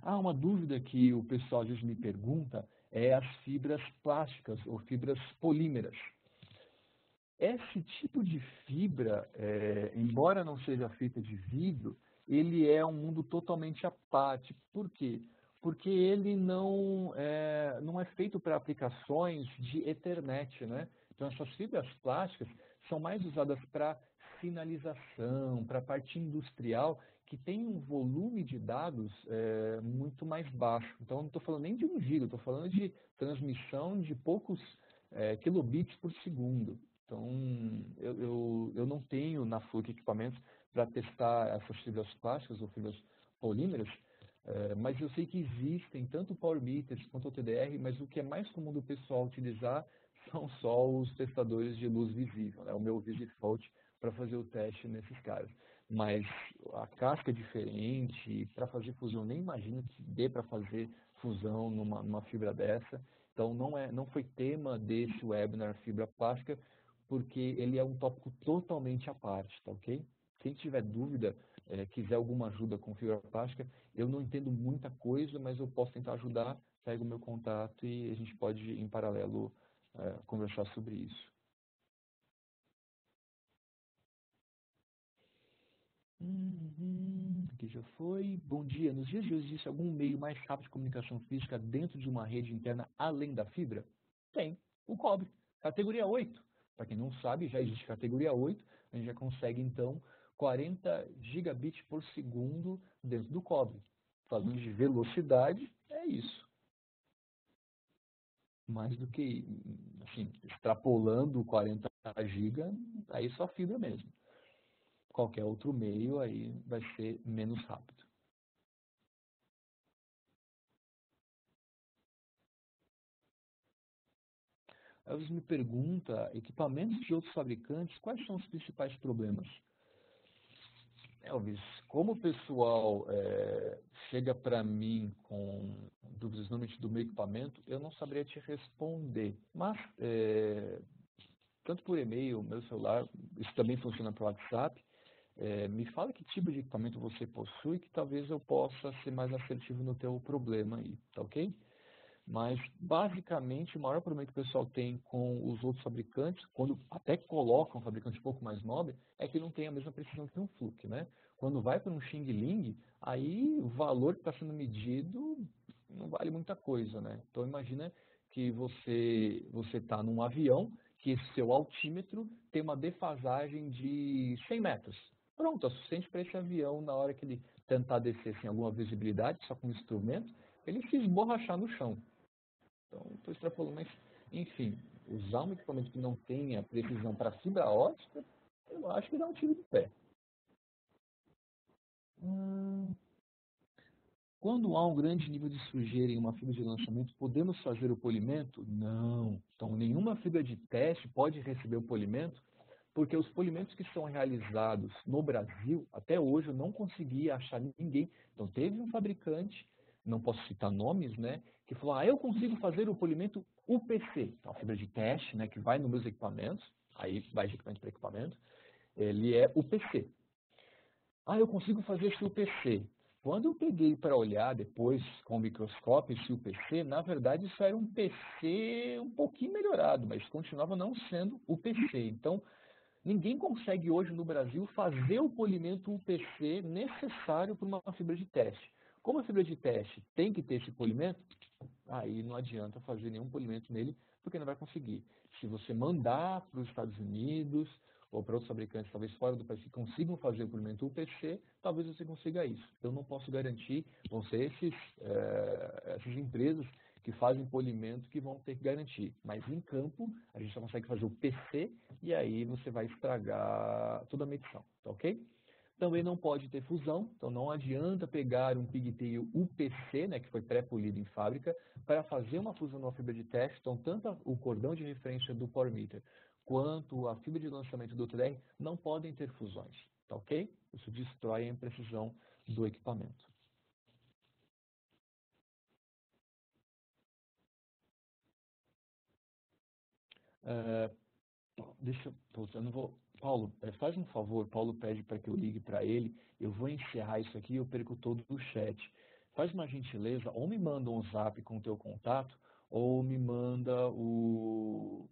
Uma dúvida que o pessoal às vezes me pergunta é as fibras plásticas ou fibras polímeras. Esse tipo de fibra, embora não seja feita de vidro, ele é um mundo totalmente à parte. Por quê? Porque ele não é feito para aplicações de Ethernet, né? Então, essas fibras plásticas são mais usadas para sinalização, para a parte industrial, que tem um volume de dados muito mais baixo. Então, não estou falando nem de 1 giga, estou falando de transmissão de poucos kilobits por segundo. Então, eu não tenho na Fluke equipamentos para testar essas fibras plásticas ou fibras polímeras, mas eu sei que existem tanto o Power Meters quanto o TDR, mas o que é mais comum do pessoal utilizar são só os testadores de luz visível, né? O meu VisiFault para fazer o teste nesses caras. Mas a casca é diferente, para fazer fusão, nem imagino que dê para fazer fusão numa fibra dessa. Então, não foi tema desse webinar fibra plástica, porque ele é um tópico totalmente à parte, tá ok? Quem tiver dúvida, quiser alguma ajuda com fibra plástica, eu não entendo muita coisa, mas eu posso tentar ajudar, pega o meu contato e a gente pode, em paralelo, conversar sobre isso. Aqui já foi. Bom dia. Nos dias de hoje existe algum meio mais rápido de comunicação física dentro de uma rede interna além da fibra? Tem. O cobre. Categoria 8. Para quem não sabe, já existe categoria 8. A gente já consegue, então, 40 gigabits por segundo dentro do cobre. Falando de velocidade, é isso. Mais do que, assim, extrapolando 40 GB, aí só fibra mesmo. Qualquer outro meio aí vai ser menos rápido. Elvis me pergunta, equipamentos de outros fabricantes, quais são os principais problemas? Elvis, como o pessoal chega para mim com dúvidas normalmente do meu equipamento, eu não saberia te responder. Mas, tanto por e-mail, meu celular, isso também funciona para o WhatsApp, me fala que tipo de equipamento você possui, que talvez eu possa ser mais assertivo no teu problema aí, tá ok? Mas, basicamente, o maior problema que o pessoal tem com os outros fabricantes, quando até colocam um fabricante um pouco mais nobre, é que não tem a mesma precisão que um Fluke, né? Quando vai para um Xing Ling, aí o valor que está sendo medido não vale muita coisa, né? Então, imagina que você está num avião, que esse seu altímetro tem uma defasagem de 100 metros. Pronto, é suficiente para esse avião, na hora que ele tentar descer sem alguma visibilidade, só com um instrumento, ele se esborrachar no chão. Então, estou extrapolando, mas, enfim, usar um equipamento que não tenha precisão para fibra ótica, eu acho que dá um tiro de pé. Quando há um grande nível de sujeira em uma fibra de lançamento, podemos fazer o polimento? Não. Então, nenhuma fibra de teste pode receber o polimento, porque os polimentos que são realizados no Brasil, até hoje eu não consegui achar ninguém. Então, teve um fabricante, não posso citar nomes, né, que falou, eu consigo fazer o polimento UPC, então a fibra de teste, né, que vai nos meus equipamentos, aí vai de equipamento para equipamento, ele é UPC. Eu consigo fazer esse UPC. Quando eu peguei para olhar depois com o microscópio esse UPC, na verdade isso era um PC um pouquinho melhorado, mas continuava não sendo UPC. Então, ninguém consegue hoje no Brasil fazer o polimento UPC necessário para uma fibra de teste. Como a fibra de teste tem que ter esse polimento, aí não adianta fazer nenhum polimento nele, porque não vai conseguir. Se você mandar para os Estados Unidos ou para outros fabricantes, talvez fora do país, que consigam fazer o polimento UPC, talvez você consiga isso. Eu não posso garantir, vão ser essas empresas que fazem polimento que vão ter que garantir. Mas em campo, a gente só consegue fazer o PC e aí você vai estragar toda a medição, tá ok? Também não pode ter fusão, então não adianta pegar um pigtail UPC, né, que foi pré-polido em fábrica, para fazer uma fusão numa fibra de teste. Então, tanto o cordão de referência do Power Meter quanto a fibra de lançamento do TDR não podem ter fusões, tá ok? Isso destrói a imprecisão do equipamento. Eu não vou. Paulo, faz um favor, Paulo pede para que eu ligue para ele, eu vou encerrar isso aqui e eu perco todo o chat. Faz uma gentileza, ou me manda um zap com o teu contato, ou me manda o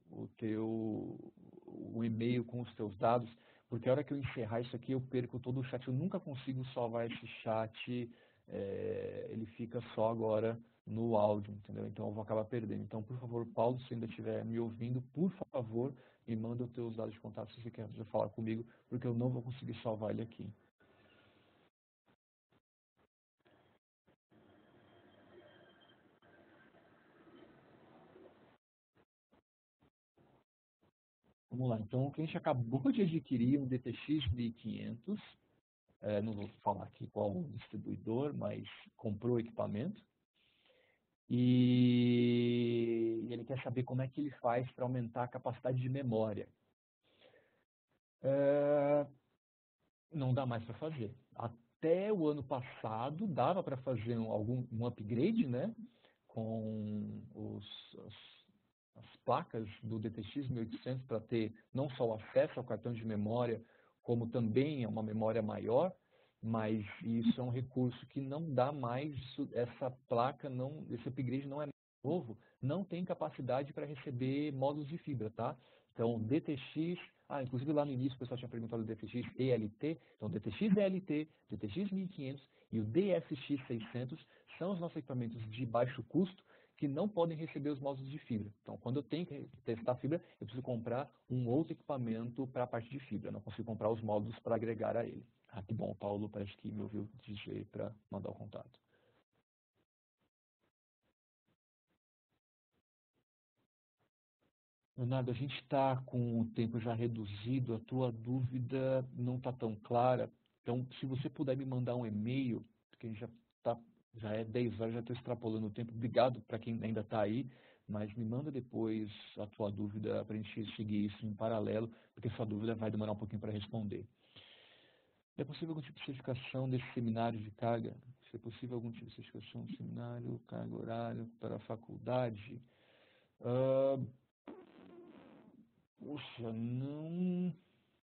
e-mail com os teus dados, porque a hora que eu encerrar isso aqui eu perco todo o chat. Eu nunca consigo salvar esse chat, ele fica só agora no áudio, entendeu? Então eu vou acabar perdendo. Então, por favor, Paulo, se ainda estiver me ouvindo, por favor, me manda os teus dados de contato se você quer falar comigo, porque eu não vou conseguir salvar ele aqui. Vamos lá, então o cliente acabou de adquirir um DTX 1500, não vou falar aqui qual o distribuidor, mas comprou o equipamento, e ele quer saber como é que ele faz para aumentar a capacidade de memória. Não dá mais para fazer. Até o ano passado dava para fazer um upgrade, né, com as placas do DTX 1800 para ter não só o acesso ao cartão de memória, como também uma memória maior, mas isso é um recurso que não dá mais, essa placa, esse upgrade não é novo, não tem capacidade para receber módulos de fibra, tá? Então, DTX, inclusive lá no início o pessoal tinha perguntado do DTX ELT, então DTX ELT, DTX 1500 e o DSX 600 são os nossos equipamentos de baixo custo que não podem receber os módulos de fibra. Então, quando eu tenho que testar fibra, eu preciso comprar um outro equipamento para a parte de fibra, eu não consigo comprar os módulos para agregar a ele. Que bom, o Paulo parece que me ouviu dizer para mandar o contato. Leonardo, a gente está com o tempo já reduzido, a tua dúvida não está tão clara. Então, se você puder me mandar um e-mail, porque a gente já é 10 horas, já estou extrapolando o tempo. Obrigado para quem ainda está aí, mas me manda depois a tua dúvida para a gente seguir isso em paralelo, porque sua dúvida vai demorar um pouquinho para responder. É possível algum tipo de certificação desse seminário de carga? Se é possível algum tipo de certificação de seminário, carga horário para a faculdade? Puxa, não,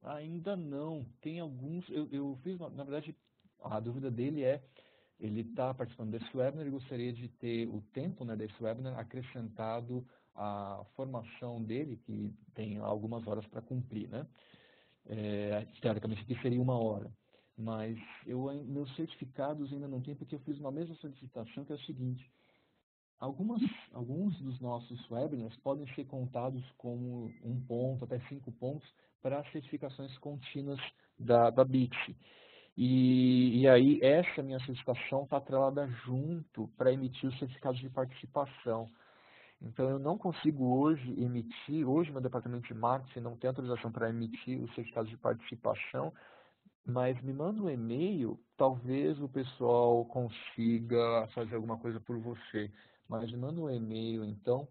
ainda não. Tem alguns, eu fiz, na verdade, a dúvida dele é, ele está participando desse webinar e gostaria de ter o tempo, né, desse webinar acrescentado à formação dele, que tem algumas horas para cumprir, né? Teoricamente aqui seria 1 hora. Mas meus certificados ainda não tem, porque eu fiz uma mesma solicitação, que é o seguinte: alguns dos nossos webinars podem ser contados como 1 ponto até 5 pontos para as certificações contínuas da BITS. E aí essa minha certificação está atrelada junto para emitir os certificados de participação. Então eu não consigo hoje emitir, hoje meu departamento de marketing não tem autorização para emitir os certificados de participação, mas me manda um e-mail, talvez o pessoal consiga fazer alguma coisa por você. Mas me manda um e-mail então,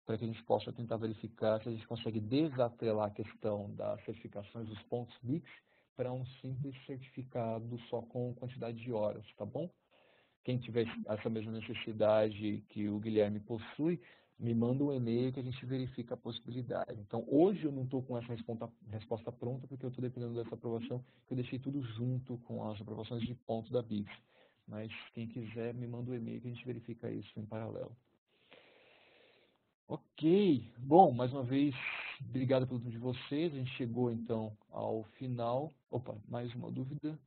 para que a gente possa tentar verificar se a gente consegue desatrelar a questão das certificações dos pontos BICS para um simples certificado só com quantidade de horas, tá bom? Quem tiver essa mesma necessidade que o Guilherme possui, me manda um e-mail que a gente verifica a possibilidade. Então, hoje eu não estou com essa resposta pronta, porque eu estou dependendo dessa aprovação, que eu deixei tudo junto com as aprovações de ponto da BICS. Mas quem quiser, me manda um e-mail que a gente verifica isso em paralelo. Ok, bom, mais uma vez, obrigado pelo tempo de vocês. A gente chegou então ao final. Opa, mais uma dúvida.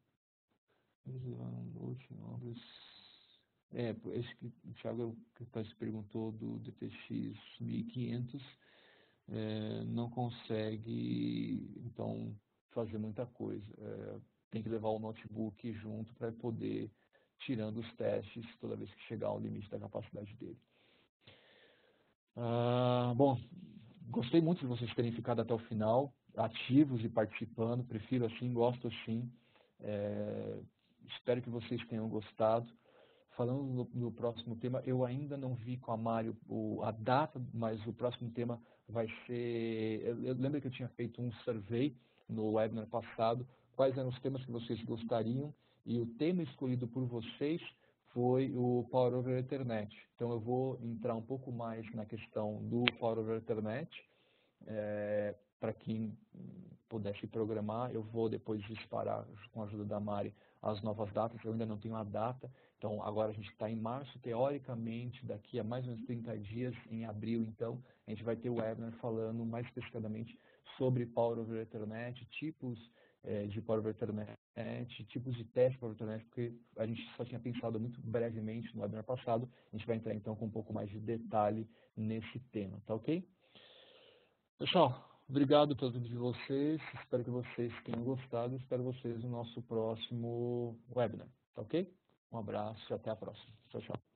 Esse que o Thiago se perguntou do DTX 1500, não consegue, então, fazer muita coisa. Tem que levar o notebook junto para poder tirando os testes toda vez que chegar ao limite da capacidade dele. Bom, gostei muito de vocês terem ficado até o final, ativos e participando, prefiro assim, gosto assim. Espero que vocês tenham gostado. Falando no próximo tema, eu ainda não vi com a Mário a data, mas o próximo tema vai ser... Eu lembro que eu tinha feito um survey no webinar passado, quais eram os temas que vocês gostariam, e o tema escolhido por vocês foi o Power over Ethernet. Então eu vou entrar um pouco mais na questão do Power over Ethernet, para quem pudesse programar. Eu vou depois disparar, com a ajuda da Mari, as novas datas. Eu ainda não tenho a data, então agora a gente está em março, teoricamente, daqui a mais ou menos 30 dias, em abril, então, a gente vai ter o webinar falando mais especificadamente sobre Power over Ethernet, tipos de Power over Ethernet, tipos de teste Power over Ethernet, porque a gente só tinha pensado muito brevemente no webinar passado. A gente vai entrar então com um pouco mais de detalhe nesse tema, tá ok? Pessoal, obrigado pelo tempo de vocês, espero que vocês tenham gostado, espero vocês no nosso próximo webinar, tá ok? Um abraço e até a próxima. Tchau, tchau.